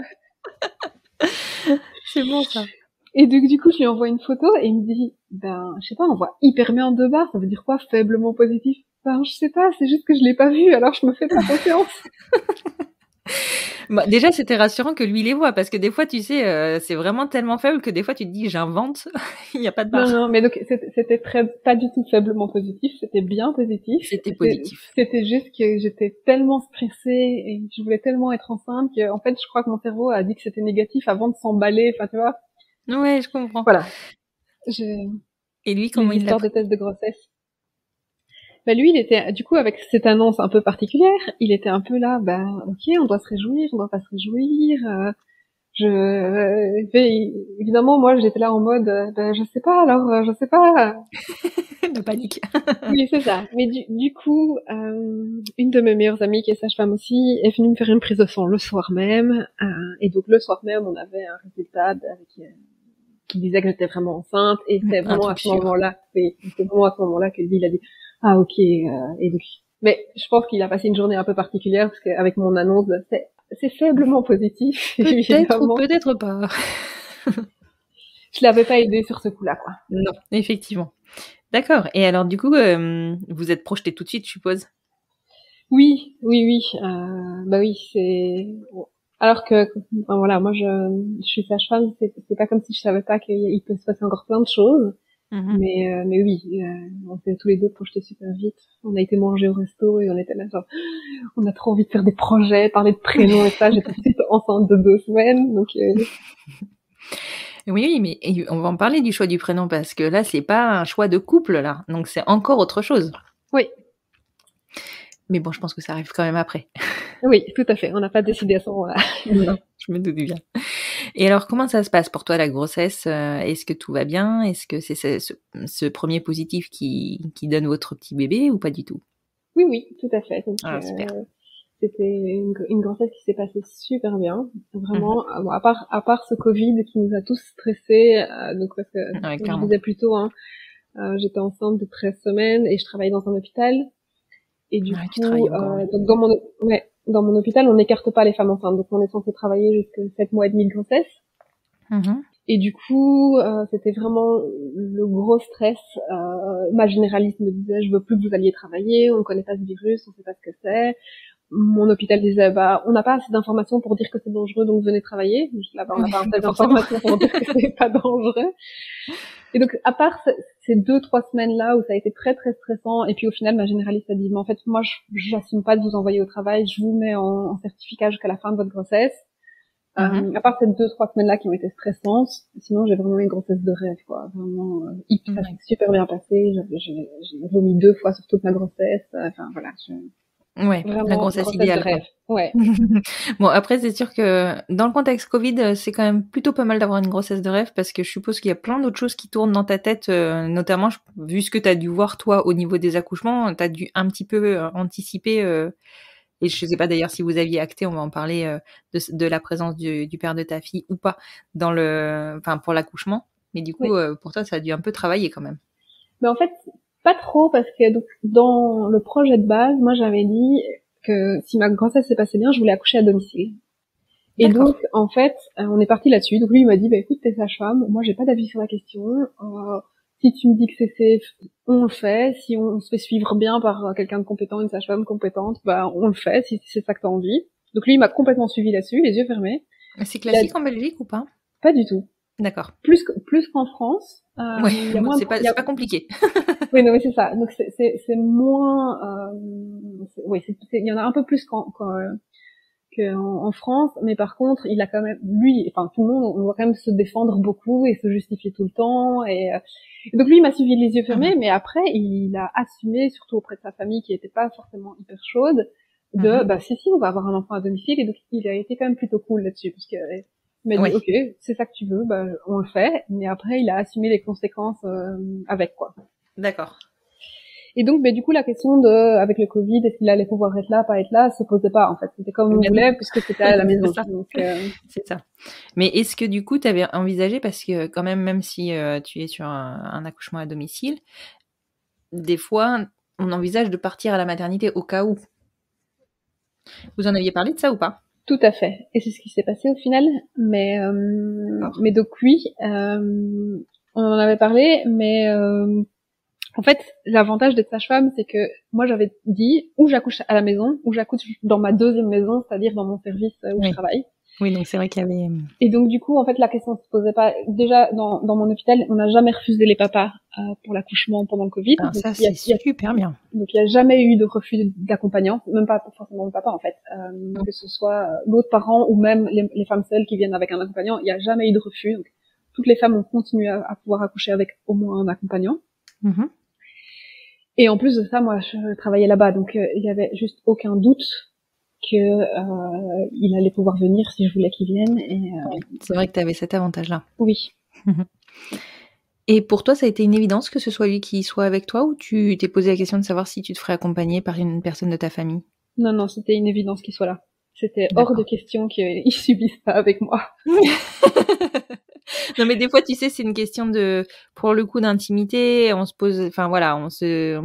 [SPEAKER 2] C'est bon ça.
[SPEAKER 3] Et donc du coup je lui envoie une photo et il me dit, je sais pas, on voit hyper bien en 2 barres, ça veut dire quoi faiblement positif? Je sais pas, c'est juste que je l'ai pas vu, alors je me fais pas confiance.
[SPEAKER 2] Déjà, c'était rassurant que lui les voit, parce que des fois, tu sais, c'est vraiment tellement faible que des fois, tu te dis, j'invente, il n'y a pas de barre.
[SPEAKER 3] Non, mais donc, c'était pas du tout faiblement positif, c'était bien positif.
[SPEAKER 2] C'était positif.
[SPEAKER 3] C'était juste que j'étais tellement stressée et je voulais tellement être enceinte que, en fait, je crois que mon cerveau a dit que c'était négatif avant de s'emballer, enfin, tu vois.
[SPEAKER 2] Ouais, je comprends.
[SPEAKER 3] Voilà.
[SPEAKER 2] Et lui, comment il l'a pris?
[SPEAKER 3] L'histoire de test de grossesse. Lui, il était, du coup, avec cette annonce un peu particulière, il était un peu là, ok, on doit se réjouir, on doit pas se réjouir, évidemment, moi, j'étais là en mode, je sais pas, alors, je sais pas.
[SPEAKER 2] De panique.
[SPEAKER 3] Oui, c'est ça. Mais du coup, une de mes meilleures amies, qui est sage-femme aussi, est venue me faire une prise de sang le soir même, et donc, le soir même, on avait un résultat qui disait que j'étais vraiment enceinte, et c'est vraiment à ce moment-là, que lui, il a dit, ah ok, et donc, mais je pense qu'il a passé une journée un peu particulière parce qu'avec mon annonce, c'est faiblement positif.
[SPEAKER 2] Peut-être ou peut-être pas.
[SPEAKER 3] Je l'avais pas aidé sur ce coup-là, quoi.
[SPEAKER 2] Non, effectivement. D'accord. Et alors, du coup, vous êtes projeté tout de suite, je suppose?
[SPEAKER 3] Oui, oui, oui. Bah oui, c'est. Alors que, enfin, voilà, moi, je suis sage-femme. C'est pas comme si je savais pas qu'il peut se passer encore plein de choses.
[SPEAKER 2] Mhm.
[SPEAKER 3] Mais oui, on s'est tous les deux projetés super vite. On a été manger au resto et on était là genre, on a trop envie de faire des projets, parler de prénoms et ça. J'étais tout de suite enceinte de 2 semaines, donc.
[SPEAKER 2] Oui, oui, mais on va en parler du choix du prénom parce que là, c'est pas un choix de couple, là. Donc, c'est encore autre chose.
[SPEAKER 3] Oui,
[SPEAKER 2] Mais bon, je pense que ça arrive quand même après.
[SPEAKER 3] oui, tout à fait. On n'a pas décidé à ce moment-là.
[SPEAKER 2] Non, je me doute bien. Et alors, comment ça se passe pour toi, la grossesse? Est-ce que tout va bien? Est-ce que c'est ce premier positif qui donne votre petit bébé ou pas du tout?
[SPEAKER 3] Oui, oui, tout à fait. Donc,
[SPEAKER 2] Ah, super.
[SPEAKER 3] c'était une grossesse qui s'est passée super bien.
[SPEAKER 2] Mhm.
[SPEAKER 3] Vraiment, bon, à part ce Covid qui nous a tous stressés, donc parce que,
[SPEAKER 2] Ouais,
[SPEAKER 3] comme je
[SPEAKER 2] clairement.
[SPEAKER 3] disais plus tôt, hein, j'étais enceinte de 13 semaines et je travaillais dans un hôpital. Et du
[SPEAKER 2] Ouais, tu
[SPEAKER 3] coup,
[SPEAKER 2] travailles encore, ouais.
[SPEAKER 3] donc dans mon hôpital, on n'écarte pas les femmes enceintes. Donc, on est censé travailler jusqu'à 7 mois et demi de grossesse.
[SPEAKER 2] Mhm.
[SPEAKER 3] Et du coup, c'était vraiment le gros stress. Ma généraliste me disait, je veux plus que vous alliez travailler, on ne connaît pas ce virus, on ne sait pas ce que c'est. Mon hôpital disait, bah, on n'a pas assez d'informations pour dire que c'est dangereux, donc venez travailler. Je dis, là, bah, on n'a
[SPEAKER 2] Oui,
[SPEAKER 3] pas assez
[SPEAKER 2] pas forcément.
[SPEAKER 3] d'informations pour dire que c'est pas dangereux. Et donc, à part ces 2-3 semaines-là où ça a été très très stressant, et puis au final, ma généraliste a dit, mais en fait, moi, j'assume pas de vous envoyer au travail, je vous mets en certificat jusqu'à la fin de votre grossesse.
[SPEAKER 2] Mhm.
[SPEAKER 3] À part ces 2-3 semaines-là qui ont été stressantes, sinon j'ai vraiment eu une grossesse de rêve, quoi. Vraiment, ça
[SPEAKER 2] Ouais.
[SPEAKER 3] s'est super bien passé. J'ai vomi 2 fois sur toute ma grossesse. Enfin voilà,
[SPEAKER 2] Ouais, la
[SPEAKER 3] vraiment
[SPEAKER 2] grossesse
[SPEAKER 3] grossesse de
[SPEAKER 2] idéale, quoi.
[SPEAKER 3] rêve. Ouais.
[SPEAKER 2] Bon, après, c'est sûr que dans le contexte Covid, c'est quand même plutôt pas mal d'avoir une grossesse de rêve parce que je suppose qu'il y a plein d'autres choses qui tournent dans ta tête, notamment, vu ce que tu as dû voir toi au niveau des accouchements, tu as dû un petit peu anticiper, et je sais pas d'ailleurs si vous aviez acté, on va en parler, de la présence du père de ta fille ou pas enfin, pour l'accouchement. Mais du coup,
[SPEAKER 3] Oui.
[SPEAKER 2] pour toi, ça a dû un peu travailler quand même.
[SPEAKER 3] Mais en fait, pas trop parce que donc, dans le projet de base, moi j'avais dit que si ma grossesse s'est passée bien, je voulais accoucher à domicile. Et donc,
[SPEAKER 2] D'accord.
[SPEAKER 3] en fait, on est parti là-dessus. Donc lui, il m'a dit, bah écoute, t'es sage-femme, moi j'ai pas d'avis sur la question. Si tu me dis que c'est safe, on le fait. Si on se fait suivre bien par quelqu'un de compétent, une sage-femme compétente, bah on le fait, si c'est ça que t'as envie. Donc lui, il m'a complètement suivi là-dessus, les yeux fermés.
[SPEAKER 2] C'est
[SPEAKER 3] Il a
[SPEAKER 2] classique en Belgique ou pas?
[SPEAKER 3] pas du tout.
[SPEAKER 2] D'accord.
[SPEAKER 3] Plus qu'en France,
[SPEAKER 2] Ouais,
[SPEAKER 3] il y a
[SPEAKER 2] bon,
[SPEAKER 3] moins de...
[SPEAKER 2] c'est pas compliqué.
[SPEAKER 3] Oui, non, mais c'est ça. Donc c'est moins... oui, il y en a un peu plus qu'en France, mais par contre, il a quand même, lui, enfin tout le monde, on doit quand même se défendre beaucoup et se justifier tout le temps. Et donc lui, il m'a suivi les yeux fermés,
[SPEAKER 2] Mhm.
[SPEAKER 3] mais après, il a assumé, surtout auprès de sa famille qui était pas forcément hyper chaude, de
[SPEAKER 2] Mhm.
[SPEAKER 3] bah si, on va avoir un enfant à domicile. Et donc il a été quand même plutôt cool là-dessus, parce que il m'a dit
[SPEAKER 2] Ouais.
[SPEAKER 3] ok, c'est ça que tu veux, bah on le fait. Mais après, il a assumé les conséquences avec quoi.
[SPEAKER 2] D'accord.
[SPEAKER 3] Et donc, du coup, la question de, avec le Covid, est-ce qu'il allait pouvoir être là, pas être là, se posait pas, en fait. C'était comme on
[SPEAKER 2] Ben non,
[SPEAKER 3] voulait, puisque c'était à la
[SPEAKER 2] c'est
[SPEAKER 3] maison.
[SPEAKER 2] ça,
[SPEAKER 3] Donc,
[SPEAKER 2] c'est ça. Mais est-ce que du coup, tu avais envisagé, parce que quand même si tu es sur un accouchement à domicile, des fois, on envisage de partir à la maternité au cas où. Vous en aviez parlé de ça ou pas?
[SPEAKER 3] tout à fait. Et c'est ce qui s'est passé au final.
[SPEAKER 2] D'accord.
[SPEAKER 3] Mais donc oui, on en avait parlé, mais en fait, l'avantage d'être sage-femme, c'est que moi, j'avais dit, ou j'accouche à la maison, ou j'accouche dans ma deuxième maison, c'est-à-dire dans mon service où je
[SPEAKER 2] Oui.
[SPEAKER 3] travaille.
[SPEAKER 2] Oui, donc c'est vrai qu'il y avait.
[SPEAKER 3] Et donc du coup, en fait, la question se posait pas. Déjà, dans mon hôpital, on n'a jamais refusé les papas pour l'accouchement pendant le Covid.
[SPEAKER 2] Alors
[SPEAKER 3] Donc
[SPEAKER 2] ça, c'est super bien.
[SPEAKER 3] donc il y a jamais eu de refus d'accompagnant, même pas forcément le papa en fait, que ce soit l'autre parent ou même les femmes seules qui viennent avec un accompagnant, il n'y a jamais eu de refus. Donc toutes les femmes ont continué à pouvoir accoucher avec au moins un accompagnant.
[SPEAKER 2] Mhm.
[SPEAKER 3] Et en plus de ça, moi, je travaillais là-bas, donc il y avait juste aucun doute que il allait pouvoir venir si je voulais qu'il vienne. Et
[SPEAKER 2] Oui, c'est vrai que tu avais cet avantage-là.
[SPEAKER 3] oui.
[SPEAKER 2] Mhm. Et pour toi, ça a été une évidence que ce soit lui qui soit avec toi ou tu t'es posé la question de savoir si tu te ferais accompagner par une personne de ta famille?
[SPEAKER 3] Non, non, c'était une évidence qu'il soit là. C'était hors de
[SPEAKER 2] D'accord.
[SPEAKER 3] question qu'il subisse ça avec moi.
[SPEAKER 2] Non, mais des fois, tu sais, c'est une question pour le coup, d'intimité. On se pose, enfin voilà, on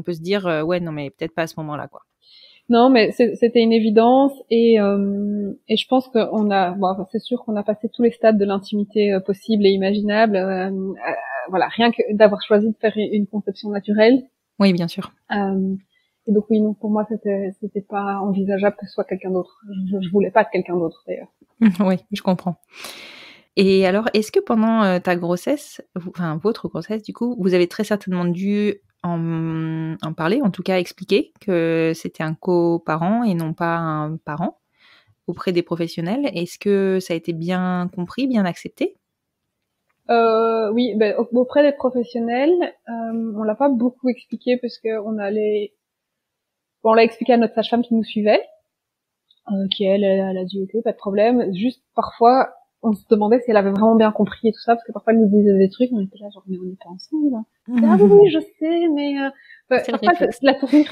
[SPEAKER 2] peut se dire, ouais, non, mais peut-être pas à ce moment-là, quoi.
[SPEAKER 3] Non, mais c'était une évidence et je pense qu'on a, bon, c'est sûr qu'on a passé tous les stades de l'intimité possible et imaginable. voilà, rien que d'avoir choisi de faire une conception naturelle.
[SPEAKER 2] Oui, bien sûr.
[SPEAKER 3] Et donc oui, non, pour moi, c'était pas envisageable que ce soit quelqu'un d'autre. Je voulais pas de quelqu'un d'autre, d'ailleurs.
[SPEAKER 2] Oui, je comprends. Et alors, est-ce que pendant ta grossesse, enfin votre grossesse du coup, vous avez très certainement dû en parler, en tout cas expliquer que c'était un coparent et non pas un parent auprès des professionnels. Est-ce que ça a été bien compris, bien accepté?
[SPEAKER 3] Oui, ben, auprès des professionnels, on l'a pas beaucoup expliqué parce que on l'a expliqué à notre sage-femme qui nous suivait, qui elle a dit ok, pas de problème. Juste parfois, on se demandait si elle avait vraiment bien compris et tout ça, parce que parfois elle nous disait des trucs, on était là genre mais on n'est pas ensemble. Ah oui, oui, je sais, mais
[SPEAKER 2] C'est le
[SPEAKER 3] parfois
[SPEAKER 2] réflexe.
[SPEAKER 3] la tournure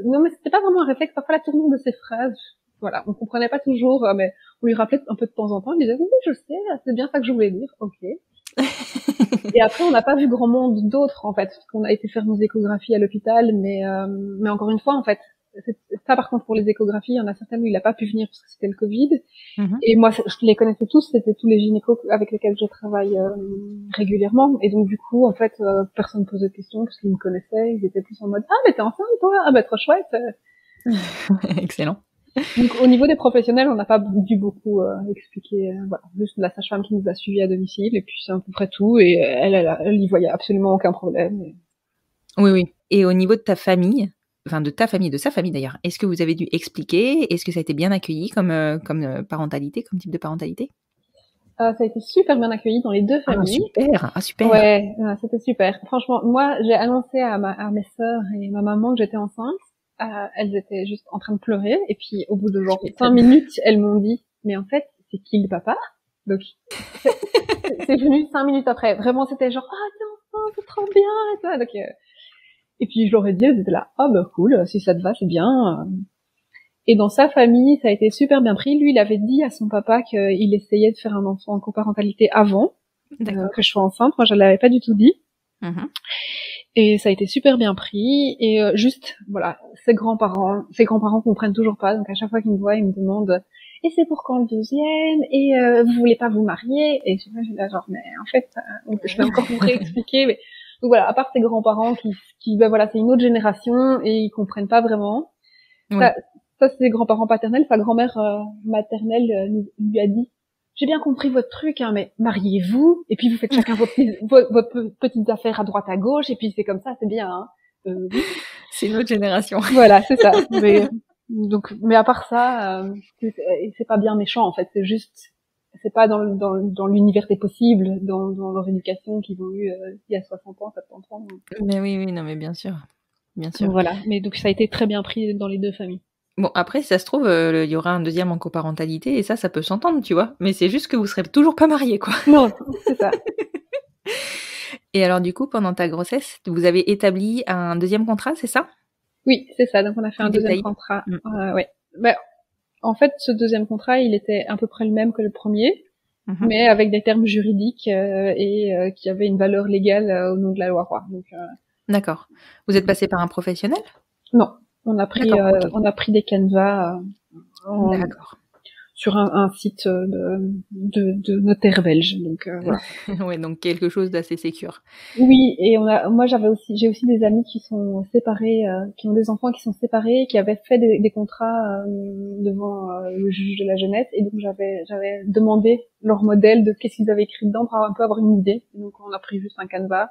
[SPEAKER 3] non mais c'était pas vraiment un réflexe, parfois la tournure de ses phrases, voilà, on comprenait pas toujours, mais on lui rappelait un peu de temps en temps, il disait oui, oui, je sais, c'est bien ça que je voulais dire, ok. Et après, on n'a pas vu grand monde d'autres, en fait, parce qu'on a été faire nos échographies à l'hôpital, mais encore une fois, en fait, ça, par contre, pour les échographies, il y en a certaines où il n'a pas pu venir parce que c'était le Covid.
[SPEAKER 2] Mhm.
[SPEAKER 3] Et moi, je les connaissais tous, c'était tous les gynécos avec lesquels je travaille régulièrement. Et donc, du coup, en fait, personne ne posait de questions parce qu'ils me connaissaient. Ils étaient plus en mode « Ah, mais t'es enceinte, toi? Ah, bah, trop chouette !»
[SPEAKER 2] Excellent.
[SPEAKER 3] Donc, au niveau des professionnels, on n'a pas dû beaucoup expliquer. Voilà, juste la sage-femme qui nous a suivis à domicile, et puis c'est à peu près tout. Et elle y voyait absolument aucun problème.
[SPEAKER 2] Oui, oui. Et au niveau de ta famille, enfin de ta famille, de sa famille d'ailleurs, est-ce que vous avez dû expliquer? Est-ce que ça a été bien accueilli comme parentalité, comme type de parentalité?
[SPEAKER 3] Ça a été super bien accueilli dans les deux
[SPEAKER 2] Ah
[SPEAKER 3] familles.
[SPEAKER 2] super, ah super.
[SPEAKER 3] Ouais, c'était super. Franchement, moi, j'ai annoncé à mes sœurs et ma maman que j'étais enceinte. Elles étaient juste en train de pleurer. Et puis, au bout de genre
[SPEAKER 2] Tu
[SPEAKER 3] 5
[SPEAKER 2] m'étonnes.
[SPEAKER 3] minutes, elles m'ont dit, mais en fait, c'est qui le papa? Donc, c'est venu 5 minutes après. Vraiment, c'était genre, ah, t'es enceinte, c'est trop bien, et ça. Donc, et puis, je leur ai dit, elles étaient là, ah, bah, cool, si ça te va, c'est bien. Et dans sa famille, ça a été super bien pris. Lui, il avait dit à son papa qu'il essayait de faire un enfant en coparentalité avant
[SPEAKER 2] D'accord.
[SPEAKER 3] que je sois enceinte. Moi, je l'avais pas du tout dit.
[SPEAKER 2] Mhm.
[SPEAKER 3] Et ça a été super bien pris. Et juste, voilà, ses grands-parents comprennent toujours pas. Donc à chaque fois qu'ils me voient, ils me demandent et c'est pour quand le deuxième? Et vous voulez pas vous marier? Et je suis là genre mais en fait, je vais encore vous réexpliquer. Mais donc voilà, à part ses grands-parents qui ben voilà, c'est une autre génération et ils comprennent pas vraiment.
[SPEAKER 2] Oui.
[SPEAKER 3] Ça c'est ses grands-parents paternels. Sa grand-mère maternelle lui a dit j'ai bien compris votre truc, hein, mais mariez-vous, et puis vous faites chacun votre petites affaires à droite à gauche, et puis c'est comme ça, c'est bien, hein. Oui.
[SPEAKER 2] C'est une autre génération.
[SPEAKER 3] Voilà, c'est ça. Mais à part ça, c'est pas bien méchant, en fait, c'est juste, c'est pas dans l'univers des possibles, dans leur éducation qu'ils ont eu il y a 60 ans, 70 ans.
[SPEAKER 2] Mais oui, oui, non, mais bien sûr. Bien sûr.
[SPEAKER 3] Voilà, mais donc ça a été très bien pris dans les deux familles.
[SPEAKER 2] Bon, après, si ça se trouve, il y aura un deuxième en coparentalité, et ça peut s'entendre, tu vois. Mais c'est juste que vous serez toujours pas mariés, quoi.
[SPEAKER 3] Non, c'est ça.
[SPEAKER 2] Et alors, du coup, pendant ta grossesse, vous avez établi un deuxième contrat, c'est ça?
[SPEAKER 3] Oui, c'est ça. Donc on a fait un
[SPEAKER 2] Plus
[SPEAKER 3] deuxième
[SPEAKER 2] détaillé.
[SPEAKER 3] contrat.
[SPEAKER 2] Mm.
[SPEAKER 3] Ouais. Bah, en fait, ce deuxième contrat, il était à peu près le même que le premier,
[SPEAKER 2] Mhm.
[SPEAKER 3] mais avec des termes juridiques et qui avaient une valeur légale au nom de la loi Roy. Donc
[SPEAKER 2] D'accord. Vous êtes passé par un professionnel?
[SPEAKER 3] non, on a pris
[SPEAKER 2] D'accord, ok.
[SPEAKER 3] on a pris des canevas
[SPEAKER 2] D'accord.
[SPEAKER 3] sur un site de notaire belge. Donc voilà.
[SPEAKER 2] Ouais, donc quelque chose d'assez sécure.
[SPEAKER 3] Oui, et moi j'ai aussi des amis qui sont séparés, qui ont des enfants qui sont séparés, qui avaient fait des contrats devant le juge de la jeunesse, et donc j'avais demandé leur modèle de qu'est-ce qu'ils avaient écrit dedans pour un peu avoir une idée. Et donc on a pris juste un canevas,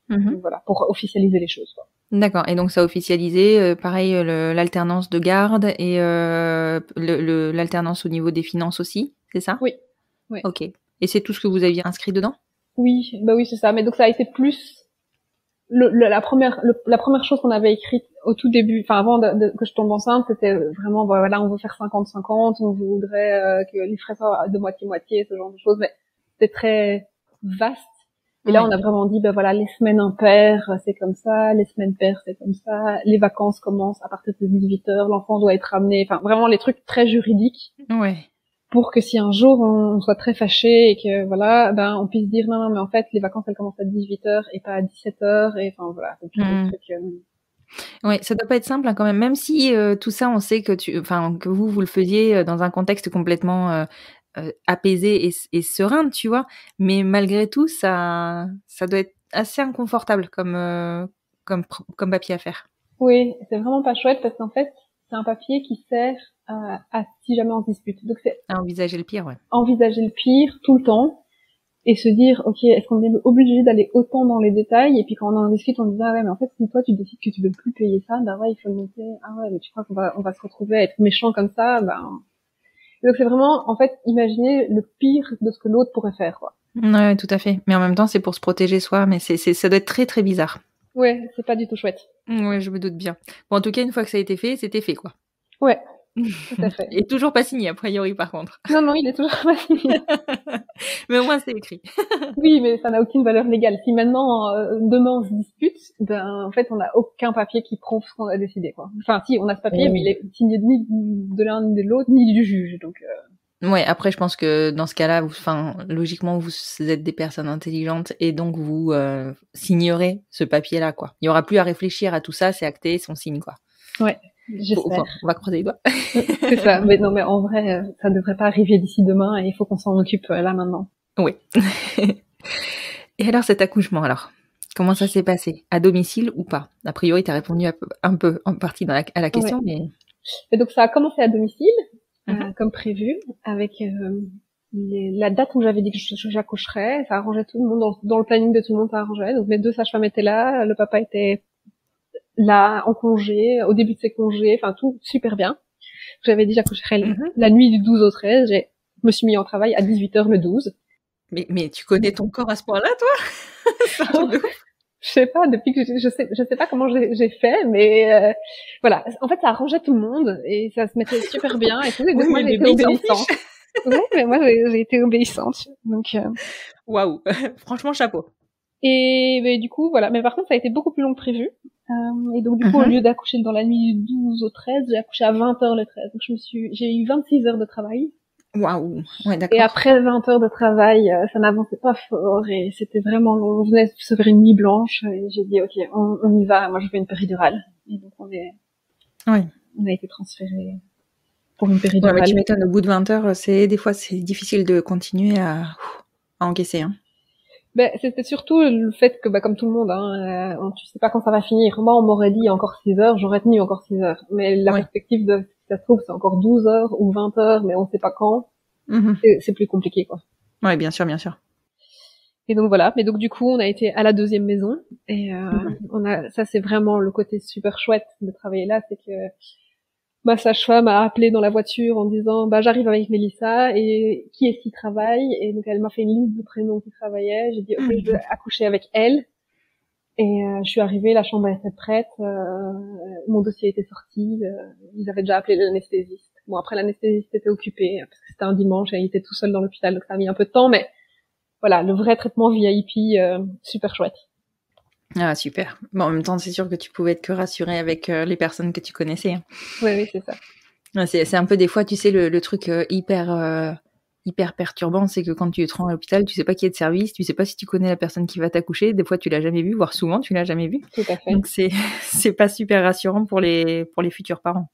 [SPEAKER 3] donc voilà, pour officialiser les choses, quoi.
[SPEAKER 2] D'accord. Et donc ça a officialisé, pareil, l'alternance de garde et l'alternance au niveau des finances aussi, c'est ça?
[SPEAKER 3] Oui, oui.
[SPEAKER 2] Ok. Et c'est tout ce que vous aviez inscrit dedans?
[SPEAKER 3] Oui, bah oui, c'est ça. Mais donc ça a été plus la première chose qu'on avait écrite au tout début, enfin avant que je tombe enceinte, c'était vraiment voilà, on veut faire 50-50, on voudrait que les frais soient de moitié-moitié, ce genre de choses, mais c'était très vaste. Et là, on a vraiment dit, ben voilà, les semaines impaires, c'est comme ça, les semaines paires, c'est comme ça, les vacances commencent à partir de 18 heures, l'enfant doit être ramené, enfin vraiment les trucs très juridiques.
[SPEAKER 2] Ouais.
[SPEAKER 3] Pour que si un jour on soit très fâché et que voilà, ben on puisse dire non mais en fait les vacances elles commencent à 18h et pas à 17h, et enfin voilà, c'est plein de trucs.
[SPEAKER 2] Ouais, ça doit pas être simple, hein, quand même. Même si tout ça, on sait que que vous le faisiez dans un contexte complètement apaisé et serein, tu vois. Mais malgré tout, ça doit être assez inconfortable comme papier à faire.
[SPEAKER 3] Oui, c'est vraiment pas chouette parce qu'en fait, c'est un papier qui sert à si jamais on se dispute. Donc c'est
[SPEAKER 2] À envisager le pire, ouais.
[SPEAKER 3] envisager le pire tout le temps et se dire, ok, est-ce qu'on est obligé d'aller autant dans les détails? Et puis quand on en discute, on dit, ah ouais, mais en fait, si toi tu décides que tu veux plus payer ça, bah ouais, il faut le noter. Ah ouais, mais tu crois on va se retrouver à être méchant comme ça? Donc c'est vraiment, en fait, imaginer le pire de ce que l'autre pourrait faire, quoi.
[SPEAKER 2] Ouais, tout à fait. Mais en même temps, c'est pour se protéger soi, mais ça doit être très très bizarre.
[SPEAKER 3] Ouais, c'est pas du tout chouette.
[SPEAKER 2] Ouais, je me doute bien. Bon, en tout cas, une fois que ça a été fait, c'était fait, quoi.
[SPEAKER 3] Ouais, tout à fait.
[SPEAKER 2] Et toujours pas signé, a priori, par contre.
[SPEAKER 3] Non, il est toujours pas signé.
[SPEAKER 2] Mais au moins, c'est écrit.
[SPEAKER 3] Oui, mais ça n'a aucune valeur légale. Si maintenant, demain, on se dispute, ben, en fait, on n'a aucun papier qui prouve ce qu'on a décidé, quoi. Enfin, si, on a ce papier, mais il est signé ni de l'un ni de l'autre, ni du juge, donc.
[SPEAKER 2] Ouais, après, je pense que dans ce cas-là, logiquement, vous êtes des personnes intelligentes et donc vous signerez ce papier-là, quoi. Il y aura plus à réfléchir à tout ça, c'est acté, son signe, quoi.
[SPEAKER 3] Ouais, j'espère.
[SPEAKER 2] On va croiser les doigts.
[SPEAKER 3] C'est ça. Mais non, mais en vrai, ça devrait pas arriver d'ici demain et il faut qu'on s'en occupe là maintenant.
[SPEAKER 2] Oui. Et alors, cet accouchement, alors, comment ça s'est passé? À domicile ou pas? A priori, tu as répondu un peu en partie à la question, mais...
[SPEAKER 3] Et donc, ça a commencé à domicile, comme prévu, avec la date où j'avais dit que j'accoucherais. Ça arrangeait tout le monde, dans le planning de tout le monde, ça arrangeait. Donc, mes 2 sages-femmes étaient là, le papa était là, en congé, au début de ses congés, enfin, tout super bien. J'avais dit j'accoucherais la nuit du 12 au 13, je me suis mis en travail à 18h le 12.
[SPEAKER 2] Mais tu connais ton corps à ce point-là, toi?
[SPEAKER 3] Je sais pas, depuis que je sais pas comment j'ai fait, mais voilà. En fait, ça arrangeait tout le monde et ça se mettait super bien et tout. Et donc moi, j'ai été obéissante. Ouais, mais moi, j'ai été obéissante. Donc,
[SPEAKER 2] waouh, franchement, chapeau.
[SPEAKER 3] Et mais du coup, voilà. Mais par contre, ça a été beaucoup plus long que prévu. Et donc, du coup, au lieu d'accoucher dans la nuit du 12 au 13, j'ai accouché à 20h le 13. Donc, j'ai eu 26 heures de travail.
[SPEAKER 2] Waouh, ouais, d'accord.
[SPEAKER 3] Et après 20 heures de travail, ça n'avançait pas fort et c'était vraiment long. On venait de se faire une nuit blanche et j'ai dit, ok, on y va. Moi, je fais une péridurale. Et donc, on a été transférés pour une péridurale.
[SPEAKER 2] Ouais, mais tu m'étonnes, au bout de 20 heures, des fois, c'est difficile de continuer à encaisser, hein.
[SPEAKER 3] Ben, c'était surtout le fait que, comme tout le monde, tu sais pas quand ça va finir. Moi, on m'aurait dit encore 6 heures, j'aurais tenu encore 6 heures. Mais la perspective de, si ça se trouve, c'est encore 12 heures ou 20 heures, mais on sait pas quand. C'est plus compliqué, quoi.
[SPEAKER 2] Ouais, bien sûr, bien sûr.
[SPEAKER 3] Et donc voilà. Mais donc du coup, on a été à la 2e maison. Et ça c'est vraiment le côté super chouette de travailler là, c'est que ma sage-femme m'a appelé dans la voiture en disant, j'arrive avec Mélissa et qui est-ce qui travaille? Et donc elle m'a fait une liste de prénoms qui travaillaient. J'ai dit, ok, je vais accoucher avec elle. Et je suis arrivée, la chambre était prête, mon dossier était sorti, ils avaient déjà appelé l'anesthésiste. Bon, après l'anesthésiste était occupé parce que c'était un dimanche et il était tout seul dans l'hôpital, donc ça a mis un peu de temps, mais voilà, le vrai traitement VIP, super chouette.
[SPEAKER 2] Ah, super. Bon, en même temps, c'est sûr que tu pouvais être que rassurée avec les personnes que tu connaissais. Hein.
[SPEAKER 3] Oui, c'est ça.
[SPEAKER 2] Ouais, c'est un peu des fois, tu sais, le truc hyper perturbant, c'est que quand tu te rends à l'hôpital, tu sais pas qui est de service, tu sais pas si tu connais la personne qui va t'accoucher, des fois tu l'as jamais vu, voire souvent tu l'as jamais vu.
[SPEAKER 3] Tout à fait.
[SPEAKER 2] Donc c'est pas super rassurant pour les futurs parents.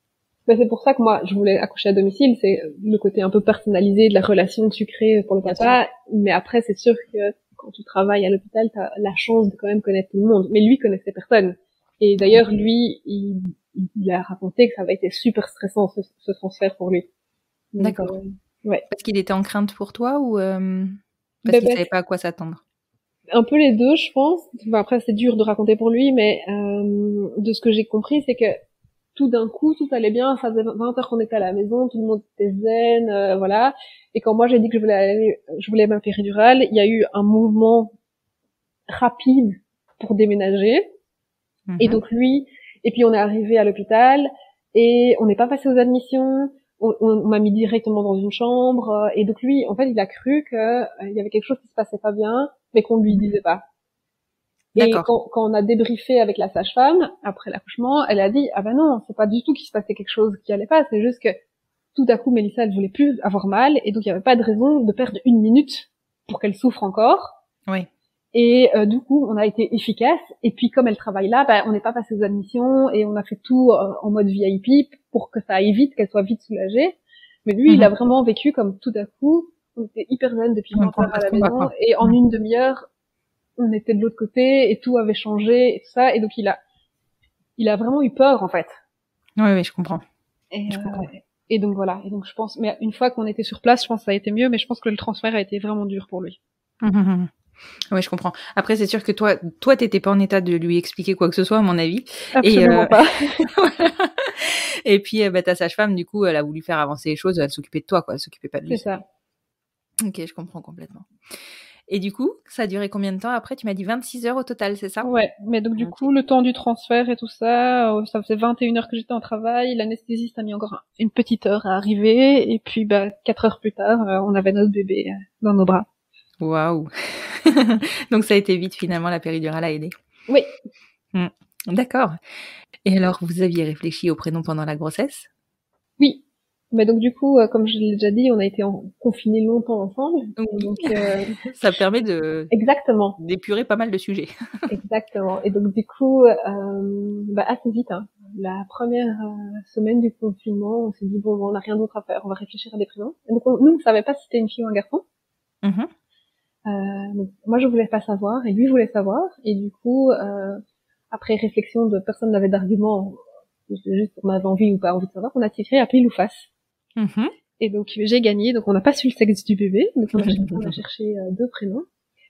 [SPEAKER 3] Mais c'est pour ça que moi je voulais accoucher à domicile, c'est le côté un peu personnalisé de la relation que tu crées pour le papa, mais après c'est sûr que quand tu travailles à l'hôpital, t'as la chance de quand même connaître tout le monde. Mais lui connaissait personne. Et d'ailleurs lui il a raconté que ça avait été super stressant ce transfert pour lui.
[SPEAKER 2] Donc, d'accord. Ouais. Parce qu'il était en crainte pour toi ou parce qu'il savait pas à quoi s'attendre?
[SPEAKER 3] Un peu les deux, je pense. Enfin, après, c'est dur de raconter pour lui, mais de ce que j'ai compris, c'est que tout d'un coup, tout allait bien. Ça faisait 20 heures qu'on était à la maison, tout le monde était zen, voilà. Et quand moi j'ai dit que je voulais ma péridurale, il y a eu un mouvement rapide pour déménager. Et donc lui, et puis on est arrivé à l'hôpital et on n'est pas passé aux admissions. On m'a mis directement dans une chambre et donc lui, en fait, il a cru que il y avait quelque chose qui se passait pas bien, mais qu'on lui disait pas. Et quand on a débriefé avec la sage-femme après l'accouchement, elle a dit non, c'est pas du tout qu'il se passait quelque chose qui allait pas, c'est juste que tout à coup Mélissa elle voulait plus avoir mal et donc il y avait pas de raison de perdre 1 minute pour qu'elle souffre encore.
[SPEAKER 2] Oui.
[SPEAKER 3] Et du coup, on a été efficace. Et puis, comme elle travaille là, on n'est pas passé aux admissions et on a fait tout en mode VIP pour que ça aille vite, qu'elle soit vite soulagée. Mais lui, il a vraiment vécu comme tout à coup, on était hyper zen depuis 20 heures à la maison et en une demi-heure, on était de l'autre côté et tout avait changé et tout ça. Et donc il a vraiment eu peur en fait.
[SPEAKER 2] Oui, je comprends.
[SPEAKER 3] Et donc voilà. Et donc je pense, mais une fois qu'on était sur place, je pense que ça a été mieux, mais je pense que le transfert a été vraiment dur pour lui.
[SPEAKER 2] Ouais, je comprends. Après, c'est sûr que toi, t'étais pas en état de lui expliquer quoi que ce soit, à mon avis.
[SPEAKER 3] Absolument pas.
[SPEAKER 2] Et puis, ta sage-femme, du coup, elle a voulu faire avancer les choses. Elle s'occupait de toi, quoi. Elle s'occupait pas de lui.
[SPEAKER 3] C'est ça.
[SPEAKER 2] Ok, je comprends complètement. Et du coup, ça a duré combien de temps après? Tu m'as dit 26 heures au total, c'est ça?
[SPEAKER 3] Ouais, mais donc du coup, le temps du transfert et tout ça, ça faisait 21 heures que j'étais en travail. L'anesthésiste a mis encore une petite heure à arriver. Et puis, 4 heures plus tard, on avait notre bébé dans nos bras.
[SPEAKER 2] Waouh. Donc ça a été vite finalement, la péridurale a aidé.
[SPEAKER 3] Oui.
[SPEAKER 2] D'accord. Et alors, vous aviez réfléchi au prénom pendant la grossesse?
[SPEAKER 3] Oui. Mais donc du coup, comme je l'ai déjà dit, on a été confinés longtemps ensemble. Donc
[SPEAKER 2] ça permet
[SPEAKER 3] exactement
[SPEAKER 2] d'épurer pas mal de sujets.
[SPEAKER 3] Exactement. Et donc du coup, assez vite, hein. La première semaine du confinement, on s'est dit bon, on n'a rien d'autre à faire, on va réfléchir à des prénoms. Et donc nous, on savait pas si c'était une fille ou un garçon. Donc, moi, je voulais pas savoir, et lui voulait savoir. Et du coup, après réflexion de personne n'avait d'argument, juste on avait envie ou pas envie de savoir, on a tiré à pile ou face. Et donc j'ai gagné. Donc on n'a pas su le sexe du bébé, donc on a cherché 2 prénoms.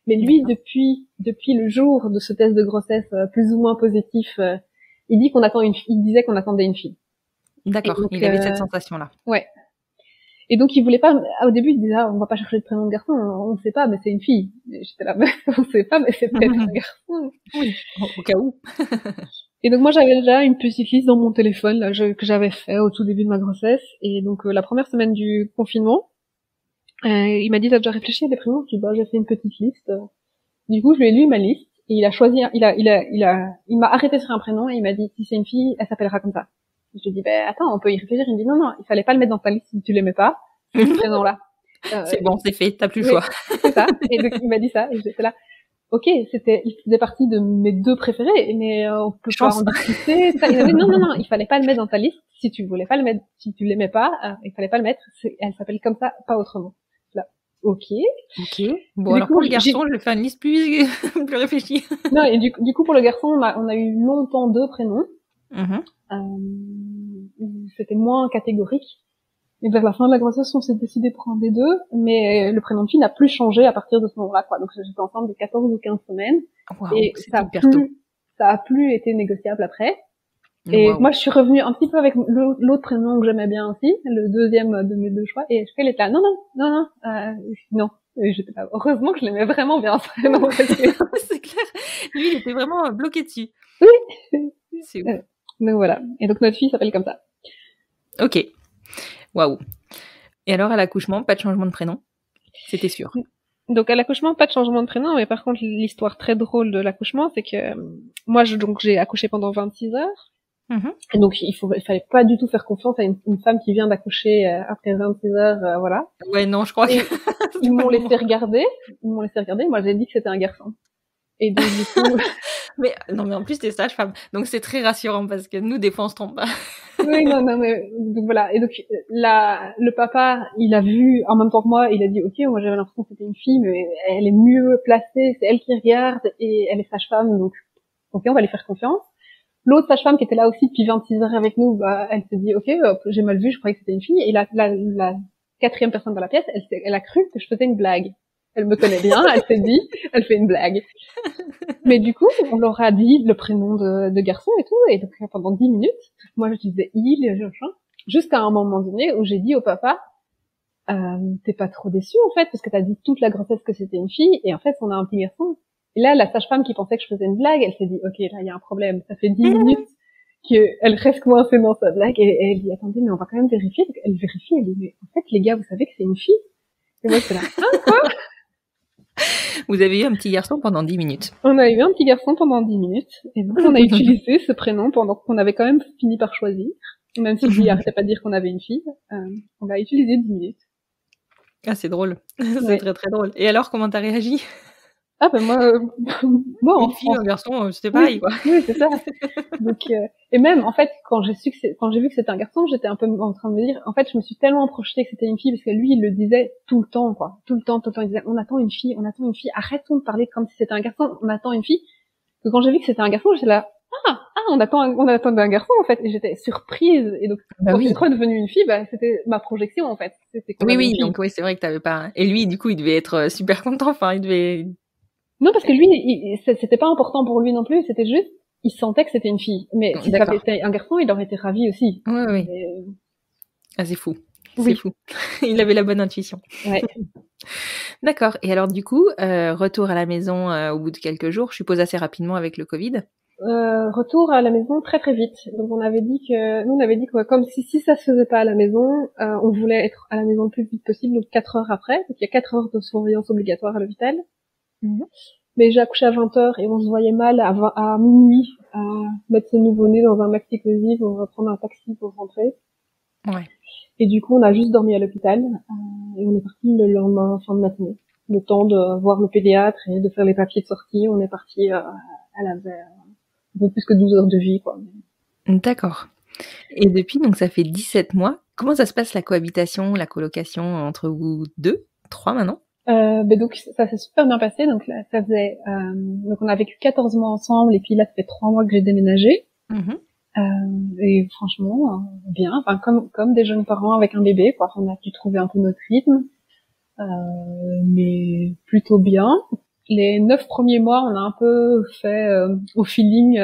[SPEAKER 3] Mais lui, depuis le jour de ce test de grossesse plus ou moins positif, il disait qu'on attendait une fille.
[SPEAKER 2] D'accord. Donc, il avait cette sensation-là.
[SPEAKER 3] Ouais. Et donc il voulait pas. Au début, il disait on va pas chercher de prénom de garçon, on sait pas, mais c'est une fille. Et j'étais là, on sait pas, mais c'est peut-être un garçon.
[SPEAKER 2] Oui, au cas où.
[SPEAKER 3] Et donc moi j'avais déjà une petite liste dans mon téléphone là, que j'avais fait au tout début de ma grossesse. Et donc la première semaine du confinement, il m'a dit t'as déjà réfléchi à des prénoms? Je dis j'ai fait une petite liste. Du coup je lui ai lu ma liste et il a choisi. Il m'a arrêté sur un prénom et il m'a dit si c'est une fille, elle s'appellera comme ça. Je lui ai dit attends, on peut y réfléchir. Il me dit non, il fallait pas le mettre dans ta liste si tu l'aimais pas. Ce prénom-là.
[SPEAKER 2] C'est bon, c'est fait, t'as plus le choix.
[SPEAKER 3] C'est ça. Et donc il m'a dit ça et j'étais là. Ok, il faisait partie de mes 2 préférés, mais on peut pas en discuter. Ça, il avait non, il fallait pas le mettre dans ta liste. Si tu voulais pas le mettre, si tu l'aimais pas, il fallait pas le mettre. Elle s'appelle comme ça, pas autrement. Là, ok.
[SPEAKER 2] Bon, alors pour le garçon, je vais faire une liste plus réfléchie.
[SPEAKER 3] Non, et du coup pour le garçon, on a eu longtemps 2 prénoms. C'était moins catégorique. Et vers la fin de la grossesse, on s'est décidé pour un des 2, mais le prénom de fille n'a plus changé à partir de ce moment-là, quoi. Donc j'étais enceinte de 14 ou 15 semaines.
[SPEAKER 2] Wow,
[SPEAKER 3] et ça a plus été négociable après. Et moi, je suis revenue un petit peu avec l'autre prénom que j'aimais bien aussi, le deuxième de mes 2 choix, et elle était là, non. Et j'étais là, heureusement que je l'aimais vraiment bien, ce prénom.
[SPEAKER 2] C'est clair. Lui, il était vraiment bloqué dessus.
[SPEAKER 3] Oui.
[SPEAKER 2] C'est ouf.
[SPEAKER 3] Donc voilà. Et donc notre fille s'appelle comme ça.
[SPEAKER 2] Ok. Waouh. Et alors, à l'accouchement, pas de changement de prénom? C'était sûr.
[SPEAKER 3] Donc à l'accouchement, pas de changement de prénom, mais par contre, l'histoire très drôle de l'accouchement, c'est que moi, j'ai accouché pendant 26 heures. Et donc il fallait pas du tout faire confiance à une femme qui vient d'accoucher après 26 heures, voilà.
[SPEAKER 2] Ouais, non, je crois que
[SPEAKER 3] ils m'ont laissé regarder. Moi, j'ai dit que c'était un garçon. Et donc du coup.
[SPEAKER 2] mais en plus t'es sage-femme, donc c'est très rassurant parce que nous des fois on se trompe pas.
[SPEAKER 3] Oui, non, mais donc voilà. Et donc le papa, il a vu en même temps que moi, il a dit ok, moi j'avais l'impression que c'était une fille, mais elle est mieux placée, c'est elle qui regarde et elle est sage-femme, donc ok, on va lui faire confiance. L'autre sage-femme qui était là aussi depuis 26 heures avec nous, elle s'est dit ok, j'ai mal vu, je croyais que c'était une fille. Et la 4e personne dans la pièce, elle a cru que je faisais une blague. Elle me connaît bien, elle s'est dit, elle fait une blague. Mais du coup, on leur a dit le prénom de garçon et tout, et donc pendant 10 minutes, moi je disais il, jusqu'à un moment donné où j'ai dit au papa, t'es pas trop déçu en fait, parce que t'as dit toute la grossesse que c'était une fille, et en fait on a un petit garçon. Et là, la sage-femme qui pensait que je faisais une blague, elle s'est dit, ok, là il y a un problème, ça fait 10 minutes qu'elle reste coincée dans sa blague, et elle dit, attendez, mais on va quand même vérifier. Donc, elle vérifie, elle dit, mais en fait les gars, vous savez que c'est une fille? Et moi j'étais là, quoi?
[SPEAKER 2] Vous avez eu un petit garçon pendant 10 minutes.
[SPEAKER 3] On a eu un petit garçon pendant 10 minutes. Et donc, on a utilisé ce prénom pendant qu'on avait quand même fini par choisir. Même si lui arrêtait pas de dire qu'on avait une fille. On l'a utilisé 10 minutes.
[SPEAKER 2] Ah, c'est drôle. C'est très, très drôle. Et alors, comment t'as réagi?
[SPEAKER 3] Ah ben moi, moi
[SPEAKER 4] Une fille, un garçon, c'était pareil, quoi.
[SPEAKER 3] Oui, c'est ça. Donc et même en fait quand j'ai vu que c'était un garçon, j'étais un peu en train de me dire, en fait, je me suis tellement projetée que c'était une fille parce que lui, il le disait tout le temps, quoi, tout le temps, il disait, on attend une fille, arrêtons de parler comme si c'était un garçon, on attend une fille. Que quand j'ai vu que c'était un garçon, j'étais là, on attend un garçon en fait, et j'étais surprise. Et donc
[SPEAKER 4] Bah
[SPEAKER 3] quand
[SPEAKER 4] oui.
[SPEAKER 3] c'est trop devenu une fille, bah c'était ma projection en fait. C'était qu'on avait une fille.
[SPEAKER 4] Donc oui, c'est vrai que t'avais pas. Et lui, du coup, il devait être super content. Enfin, il devait.
[SPEAKER 3] Non, parce que lui, c'était pas important pour lui non plus. C'était juste, il sentait que c'était une fille. Mais si ça avait été un garçon, il aurait été ravi aussi.
[SPEAKER 4] Oui.
[SPEAKER 3] Mais...
[SPEAKER 4] Ah, c'est fou.
[SPEAKER 3] Oui.
[SPEAKER 4] C'est fou. Il avait la bonne intuition.
[SPEAKER 3] Ouais.
[SPEAKER 4] D'accord. Et alors, du coup, retour à la maison au bout de quelques jours, je suppose assez rapidement avec le Covid.
[SPEAKER 3] Retour à la maison très très vite. Donc on avait dit que comme si ça se faisait pas à la maison, on voulait être à la maison le plus vite possible, donc 4 heures après. Donc il y a 4 heures de surveillance obligatoire à l'hôpital. Mais j'ai accouché à 20h et on se voyait mal à minuit à mettre ce nouveau-né dans un maxi-cosy pour reprendre un taxi pour rentrer.
[SPEAKER 4] Ouais.
[SPEAKER 3] Et du coup, on a juste dormi à l'hôpital et on est parti le lendemain, fin de matinée. Le temps de voir le pédiatre et de faire les papiers de sortie, on est parti elle avait un peu plus que 12 heures de vie, quoi.
[SPEAKER 4] D'accord. Et depuis, donc ça fait 17 mois. Comment ça se passe la cohabitation, la colocation entre vous deux, 3 maintenant?
[SPEAKER 3] Donc ça s'est super bien passé. Donc là, donc on a vécu 14 mois ensemble et puis là ça fait 3 mois que j'ai déménagé. Et franchement bien, enfin comme des jeunes parents avec un bébé, quoi. On a pu trouver un peu notre rythme, mais plutôt bien. Les 9 premiers mois, on a un peu fait au feeling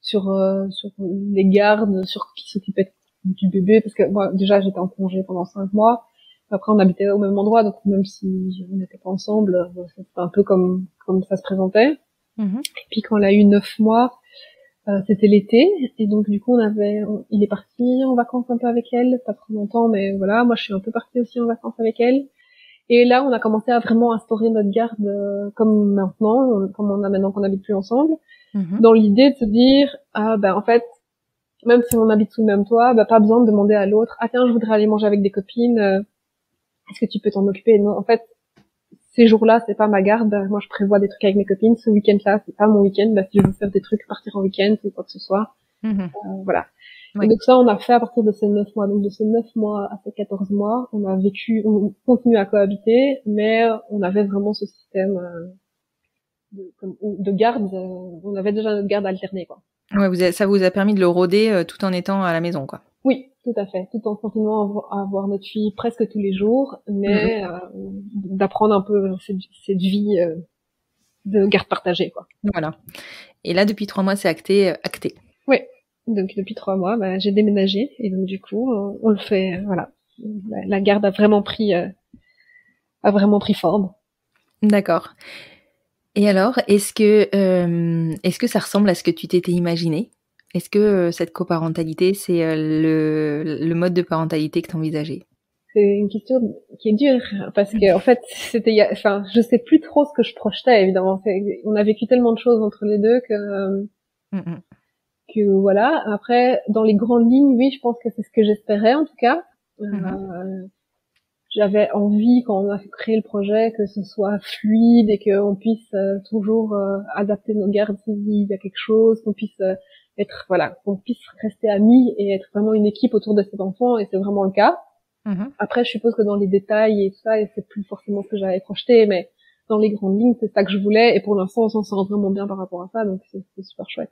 [SPEAKER 3] sur les gardes, sur qui s'occupait du bébé, parce que moi déjà j'étais en congé pendant 5 mois. Après, on habitait au même endroit, donc même si on n'était pas ensemble, c'était un peu comme ça se présentait. Et puis quand elle a eu 9 mois, c'était l'été, et donc du coup il est parti en vacances un peu avec elle, pas trop longtemps, mais voilà, moi je suis un peu partie aussi en vacances avec elle. Et là, on a commencé à vraiment instaurer notre garde comme maintenant, comme on a maintenant qu'on habite plus ensemble, dans l'idée de se dire, en fait, même si on habite sous le même toit, pas besoin de demander à l'autre, tiens, je voudrais aller manger avec des copines. Est-ce que tu peux t'en occuper? Non, en fait, ces jours-là, c'est pas ma garde. Moi, je prévois des trucs avec mes copines. Ce week-end-là, c'est pas mon week-end. Si je veux faire des trucs, partir en week-end ou quoi que ce soit. Voilà. Ouais. Et donc ça, on a fait à partir de ces 9 mois. Donc de ces 9 mois à ces 14 mois, on continue à cohabiter, mais on avait vraiment ce système de garde. On avait déjà notre garde alternée, quoi.
[SPEAKER 4] Ouais, ça vous a permis de le rôder tout en étant à la maison, quoi.
[SPEAKER 3] Oui, tout à fait. Tout en continuant à voir notre fille presque tous les jours, mais d'apprendre un peu cette vie de garde partagée, quoi.
[SPEAKER 4] Voilà. Et là, depuis 3 mois, c'est acté.
[SPEAKER 3] Oui. Donc depuis 3 mois, j'ai déménagé et donc du coup, on le fait. Voilà. La garde a vraiment pris forme.
[SPEAKER 4] D'accord. Et alors, est-ce que ça ressemble à ce que tu t'étais imaginé? Est-ce que cette coparentalité, c'est le mode de parentalité que t'envisageais?
[SPEAKER 3] C'est une question qui est dure parce que en fait, je sais plus trop ce que je projetais. Évidemment, on a vécu tellement de choses entre les deux que voilà. Après, dans les grandes lignes, oui, je pense que c'est ce que j'espérais en tout cas. J'avais envie, quand on a créé le projet, que ce soit fluide et qu'on puisse toujours adapter nos gardes s'il y a quelque chose, qu'on puisse qu'on puisse rester amis et être vraiment une équipe autour de cet enfant, et c'est vraiment le cas. Après, je suppose que dans les détails et tout ça, et c'est plus forcément ce que j'avais projeté, mais dans les grandes lignes, c'est ça que je voulais, et pour l'instant, on s'en sort vraiment bien par rapport à ça, donc c'est super chouette.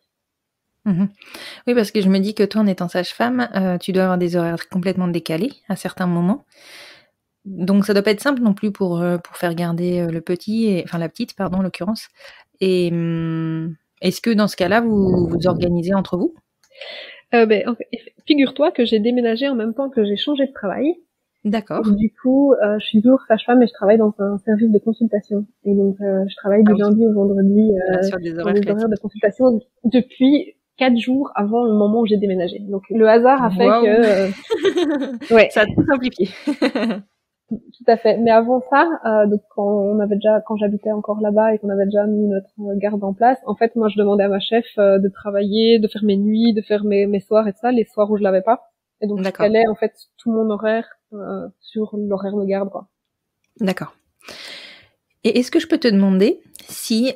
[SPEAKER 4] Oui, parce que je me dis que toi, en étant sage-femme, tu dois avoir des horaires complètement décalés à certains moments. Donc ça doit pas être simple non plus pour faire garder le petit, enfin la petite, pardon, en l'occurrence. Et est-ce que dans ce cas-là, vous vous organisez entre vous?
[SPEAKER 3] Figure-toi que j'ai déménagé en même temps que j'ai changé de travail.
[SPEAKER 4] D'accord.
[SPEAKER 3] Et du coup, je suis toujours sage-femme et je travaille dans un service de consultation. Et donc, je travaille du lundi au vendredi
[SPEAKER 4] sur des horaires
[SPEAKER 3] de consultation depuis 4 jours avant le moment où j'ai déménagé. Donc, le hasard a fait que...
[SPEAKER 4] ouais. Ça a tout simplifié.
[SPEAKER 3] Tout à fait. Mais avant ça, donc quand j'habitais encore là-bas et qu'on avait déjà mis notre garde en place, en fait, moi, je demandais à ma chef de travailler, de faire mes nuits, de faire mes soirs et tout ça, les soirs où je l'avais pas. Et donc, je calais en fait tout mon horaire sur l'horaire de garde, quoi.
[SPEAKER 4] D'accord. Et est-ce que je peux te demander si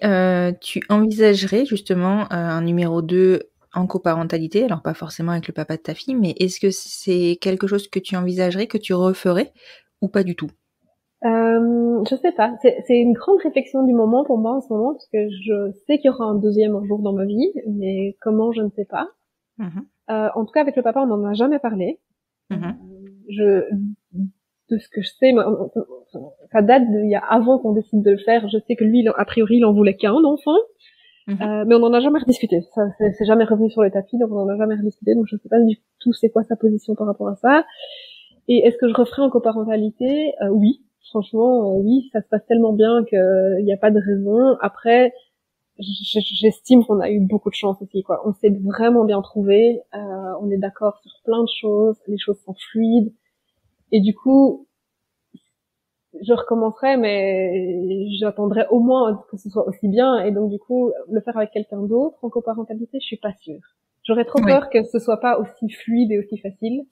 [SPEAKER 4] tu envisagerais justement un numéro 2 en coparentalité, alors pas forcément avec le papa de ta fille, mais est-ce que c'est quelque chose que tu envisagerais, que tu referais ou pas du tout?
[SPEAKER 3] Je sais pas. C'est une grande réflexion du moment pour moi en ce moment, parce que je sais qu'il y aura un deuxième un jour dans ma vie, mais comment, je ne sais pas.
[SPEAKER 4] Mmh.
[SPEAKER 3] En tout cas, avec le papa, on n'en a jamais parlé.
[SPEAKER 4] Mmh.
[SPEAKER 3] Je, de ce que je sais, ça date d'il y a avant qu'on décide de le faire. Je sais que lui, a priori, il en voulait qu'un enfant, mais on n'en a jamais rediscuté. Ça, c'est jamais revenu sur le tapis, donc on n'en a jamais rediscuté. Donc je sais pas du tout c'est quoi sa position par rapport à ça. Et est-ce que je referais en coparentalité? Oui. Franchement, oui, ça se passe tellement bien qu'il n'y a pas de raison. Après, j'estime qu'on a eu beaucoup de chance aussi, quoi. On s'est vraiment bien trouvé, on est d'accord sur plein de choses, les choses sont fluides. Et du coup, je recommencerai, mais j'attendrai au moins que ce soit aussi bien. Et donc, du coup, le faire avec quelqu'un d'autre en coparentalité, je suis pas sûre. J'aurais trop
[SPEAKER 4] Oui.
[SPEAKER 3] peur que ce soit pas aussi fluide et aussi facile.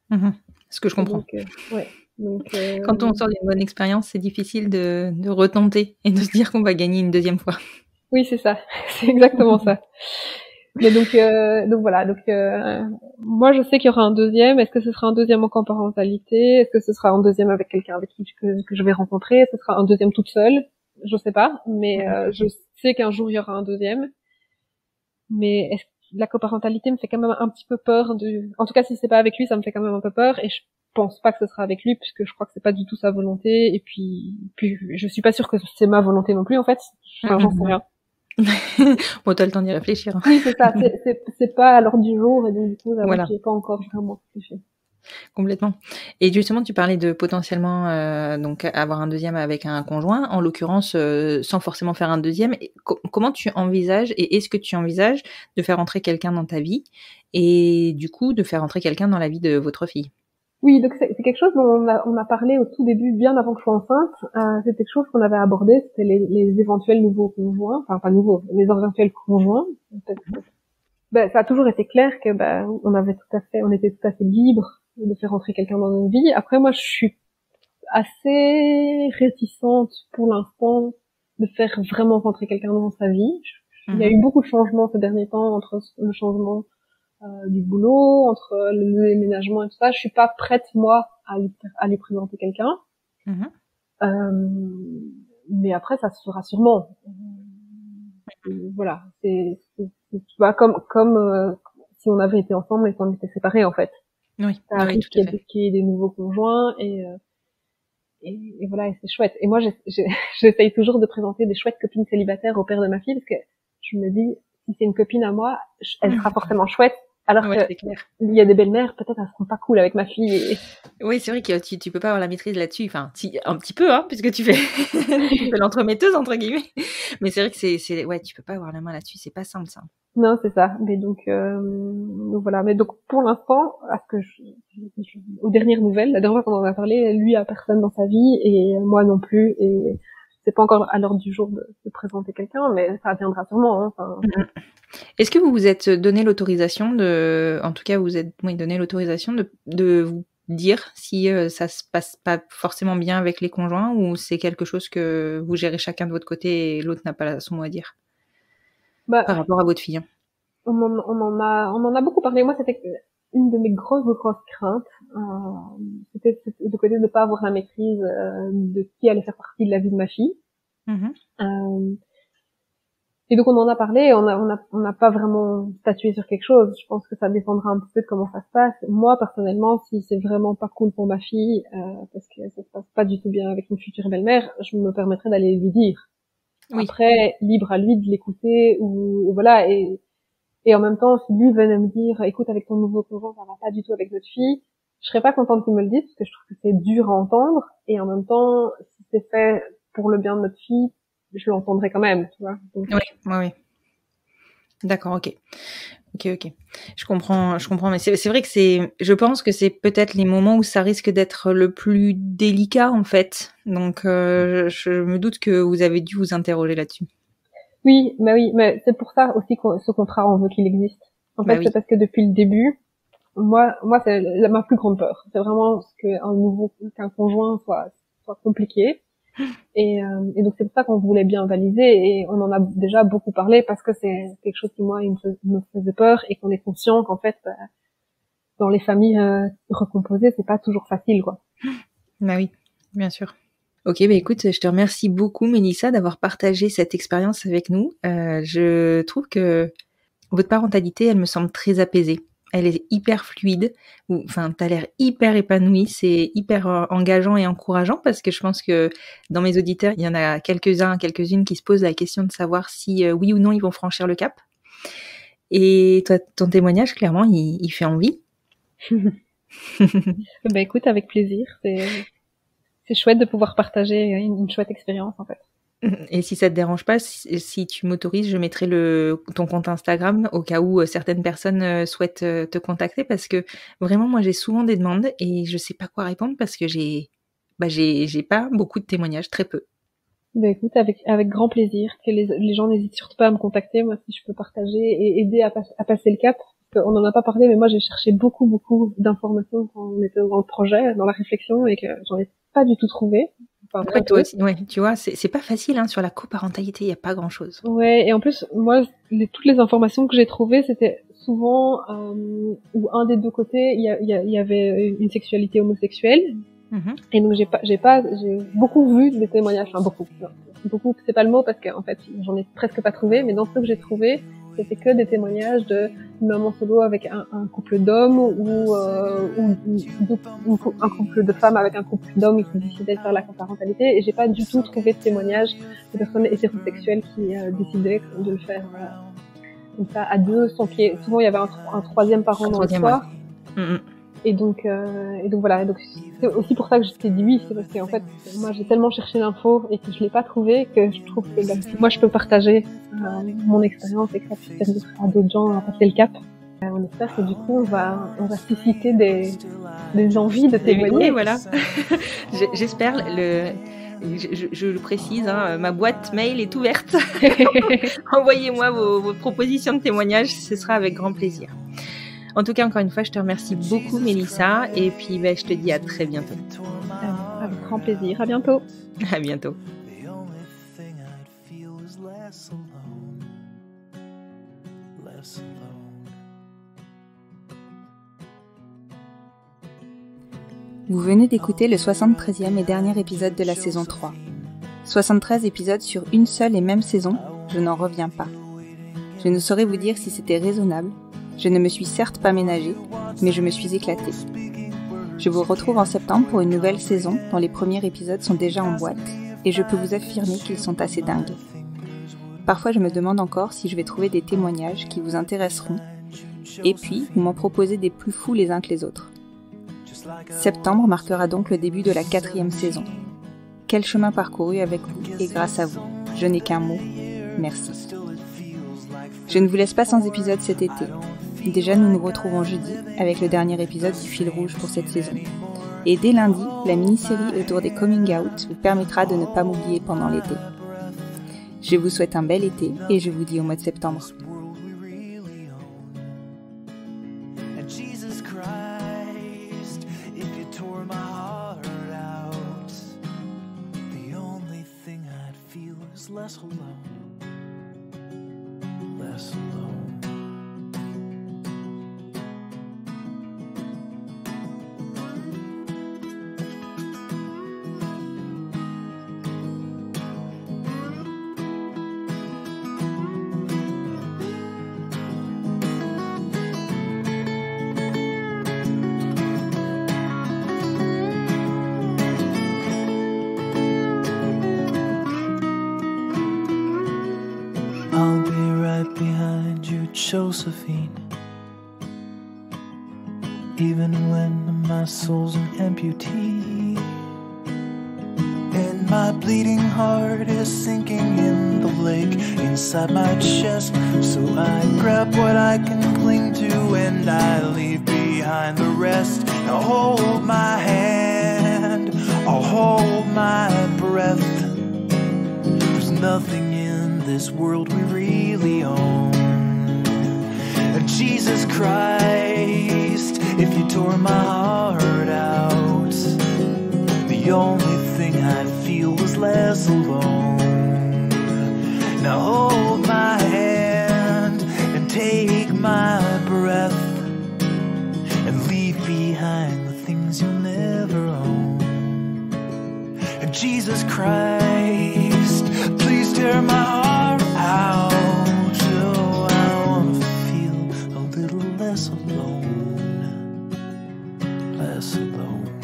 [SPEAKER 4] Mmh. Ce que je comprends.
[SPEAKER 3] Donc, ouais. Donc,
[SPEAKER 4] Quand on sort d'une bonne expérience, c'est difficile de retenter et de se dire qu'on va gagner une deuxième fois.
[SPEAKER 3] oui, c'est ça. C'est exactement ça. Mais donc voilà. Donc, moi, je sais qu'il y aura un deuxième. Est-ce que ce sera un deuxième en coparentalité? Est-ce que ce sera un deuxième avec quelqu'un avec qui que je vais rencontrer? Est-ce que ce sera un deuxième toute seule? Je sais pas. Mais je sais qu'un jour, il y aura un deuxième. Mais la coparentalité me fait quand même un petit peu peur en tout cas, si c'est pas avec lui, ça me fait quand même un peu peur, et je pense pas que ce sera avec lui, puisque je crois que c'est pas du tout sa volonté, et puis je suis pas sûre que c'est ma volonté non plus, en fait. Enfin, j'en sais rien.
[SPEAKER 4] Bon, t'as le temps d'y réfléchir. Hein.
[SPEAKER 3] Oui, c'est ça, c'est pas à l'heure du jour, et donc, du coup,
[SPEAKER 4] Voilà.
[SPEAKER 3] j'ai pas encore vraiment réfléchi.
[SPEAKER 4] Complètement. Et justement, tu parlais de potentiellement donc avoir un deuxième avec un conjoint, en l'occurrence sans forcément faire un deuxième. Comment tu envisages et est-ce que tu envisages de faire entrer quelqu'un dans ta vie et du coup de faire entrer quelqu'un dans la vie de votre fille?
[SPEAKER 3] Oui, donc c'est quelque chose dont on a parlé au tout début, bien avant que je sois enceinte. C'est quelque chose qu'on avait abordé, c'était les éventuels nouveaux conjoints, enfin pas nouveaux, les éventuels conjoints. Ben, ça a toujours été clair que on était tout à fait libre de faire entrer quelqu'un dans nos vies. Après, moi, je suis assez réticente pour l'instant de faire vraiment rentrer quelqu'un dans sa vie. Il y a eu beaucoup de changements ces derniers temps, entre le changement du boulot, entre le déménagement et tout ça. Je suis pas prête, moi, à lui présenter quelqu'un. Mais après, ça se fera sûrement. Voilà, c'est tu vois, comme si on avait été ensemble et qu'on était séparés, en fait.
[SPEAKER 4] Oui,
[SPEAKER 3] Ça arrive
[SPEAKER 4] tout à fait.
[SPEAKER 3] qu'il y ait des nouveaux conjoints, et voilà, et c'est chouette. Et moi, j'essaye toujours de présenter des chouettes copines célibataires au père de ma fille, parce que je me dis, si c'est une copine à moi, elle sera forcément chouette. Alors
[SPEAKER 4] Ouais,
[SPEAKER 3] que
[SPEAKER 4] c'est clair.
[SPEAKER 3] il y a des belles-mères, peut-être elles seront pas cool avec ma fille.
[SPEAKER 4] Oui, c'est vrai que tu peux pas avoir la maîtrise là-dessus. Enfin, si, un petit peu, hein, puisque tu fais, tu fais l'entremetteuse entre guillemets. Mais c'est vrai que ouais, tu peux pas avoir la main là-dessus. C'est pas simple, ça.
[SPEAKER 3] Non, c'est ça. Mais donc voilà. Mais donc pour l'instant, à ce que aux dernières nouvelles, la dernière fois qu'on en a parlé, lui a personne dans sa vie et moi non plus. Et c'est pas encore à l'heure du jour de présenter quelqu'un, mais ça viendra sûrement. Hein. Enfin,
[SPEAKER 4] Est-ce que vous vous êtes donné l'autorisation en tout cas, vous êtes donné l'autorisation de vous dire si ça se passe pas forcément bien avec les conjoints ou c'est quelque chose que vous gérez chacun de votre côté et l'autre n'a pas son mot à dire par rapport à votre fille?
[SPEAKER 3] On en a beaucoup parlé. Moi, c'était une de mes grosses craintes. C'était de côté de ne pas avoir la maîtrise de qui allait faire partie de la vie de ma fille. Et donc on en a parlé, on n'a pas vraiment statué sur quelque chose. Je pense que ça dépendra un petit peu de comment ça se passe. Moi personnellement, si c'est vraiment pas cool pour ma fille, parce que ça se passe pas du tout bien avec une future belle-mère, je me permettrai d'aller lui dire. Oui. Après, libre à lui de l'écouter ou voilà. Et en même temps, si lui venait me dire, écoute, avec ton nouveau conjoint, ça va pas du tout avec notre fille, je serais pas contente qu'il me le dise parce que je trouve que c'est dur à entendre. Et en même temps, si c'est fait pour le bien de notre fille, je l'entendrai quand même, tu vois. Donc,
[SPEAKER 4] oui. D'accord, ok. Je comprends, mais c'est vrai que je pense que c'est peut-être les moments où ça risque d'être le plus délicat, en fait. Donc, je me doute que vous avez dû vous interroger là-dessus.
[SPEAKER 3] Oui, mais c'est pour ça aussi que ce contrat, on veut qu'il existe. En fait, c'est parce que depuis le début, moi, c'est ma plus grande peur. C'est vraiment qu'un conjoint soit compliqué. Et donc c'est pour ça qu'on voulait bien valider, et on en a déjà beaucoup parlé parce que c'est quelque chose qui moi me faisait peur, et qu'on est conscient qu'en fait dans les familles recomposées c'est pas toujours facile, quoi.
[SPEAKER 4] Bah oui, bien sûr. Ok, bah écoute, je te remercie beaucoup Mélissa d'avoir partagé cette expérience avec nous. Je trouve que votre parentalité, elle me semble très apaisée. Elle est hyper fluide. Enfin, t'as l'air hyper épanouie. C'est hyper engageant et encourageant, parce que je pense que dans mes auditeurs, il y en a quelques-unes qui se posent la question de savoir si oui ou non ils vont franchir le cap. Et toi, ton témoignage, clairement, il fait envie.
[SPEAKER 3] Bah écoute, avec plaisir. C'est chouette de pouvoir partager une chouette expérience, en fait.
[SPEAKER 4] Et si ça te dérange pas, si tu m'autorises, je mettrai ton compte Instagram au cas où certaines personnes souhaitent te contacter, parce que vraiment, moi, j'ai souvent des demandes et je sais pas quoi répondre, parce que j'ai pas beaucoup de témoignages, très peu.
[SPEAKER 3] Bah écoute, avec grand plaisir, que les gens n'hésitent surtout pas à me contacter, moi, si je peux partager et aider à passer le cap. On n'en a pas parlé, mais moi, j'ai cherché beaucoup d'informations quand on était dans le projet, dans la réflexion, et que j'en ai pas du tout trouvé. Enfin,
[SPEAKER 4] ouais, toi aussi, ouais, tu vois, c'est pas facile, hein, sur la coparentalité, il y a pas grand chose.
[SPEAKER 3] Ouais, et en plus, moi, toutes les informations que j'ai trouvées, c'était souvent, où un des deux côtés, il y avait une sexualité homosexuelle. Et donc, j'ai beaucoup vu des témoignages, enfin, beaucoup, c'est pas le mot, parce qu'en fait, j'en ai presque pas trouvé, mais dans ceux que j'ai trouvés, c'était que des témoignages de maman solo avec un couple d'hommes, ou un couple de femmes avec un couple d'hommes qui décidaient de faire la coparentalité, et j'ai pas du tout trouvé de témoignages de personnes hétérosexuelles qui décidaient de le faire comme ça à deux, sans qu'il y ait, souvent il y avait un troisième parent dans l'histoire.
[SPEAKER 4] Ouais.
[SPEAKER 3] Et donc voilà. Et donc c'est aussi pour ça que je t'ai dit oui, c'est parce qu'en fait moi j'ai tellement cherché l'info et que je l'ai pas trouvé, que je trouve que si moi je peux partager mon expérience et que ça puisse servir à d'autres gens à passer le cap. On espère que du coup on va susciter des envies de témoigner.
[SPEAKER 4] Voilà. J'espère. Je le précise, hein, ma boîte mail est ouverte. Envoyez-moi vos propositions de témoignages, ce sera avec grand plaisir. En tout cas, encore une fois, je te remercie beaucoup, Mélissa, et puis je te dis à très bientôt.
[SPEAKER 3] Avec grand plaisir, à bientôt.
[SPEAKER 4] À bientôt.
[SPEAKER 2] Vous venez d'écouter le 73e et dernier épisode de la saison 3. 73 épisodes sur une seule et même saison, je n'en reviens pas. Je ne saurais vous dire si c'était raisonnable. Je ne me suis certes pas ménagée, mais je me suis éclatée. Je vous retrouve en septembre pour une nouvelle saison dont les premiers épisodes sont déjà en boîte, et je peux vous affirmer qu'ils sont assez dingues. Parfois je me demande encore si je vais trouver des témoignages qui vous intéresseront, et puis vous m'en proposez des plus fous les uns que les autres. Septembre marquera donc le début de la 4e saison. Quel chemin parcouru avec vous et grâce à vous. Je n'ai qu'un mot, merci. Je ne vous laisse pas sans épisode cet été. Déjà, nous nous retrouvons jeudi avec le dernier épisode du fil rouge pour cette saison. Et dès lundi, la mini-série autour des coming out vous permettra de ne pas m'oublier pendant l'été. Je vous souhaite un bel été et je vous dis au mois de septembre.
[SPEAKER 1] I'll be right behind you, Josephine. Even when my soul's an amputee, and my bleeding heart is sinking in the lake inside my chest. So I grab what I can cling to and I leave behind the rest. Now hold my hand, I'll hold my breath. There's nothing in this world we really own. Jesus Christ, if you tore my heart out, the only thing I'd feel was less alone. Now hold my hand and take my breath and leave behind the things you'll never own. And Jesus Christ, please tear my heart out, so I wanna feel a little less alone, less alone.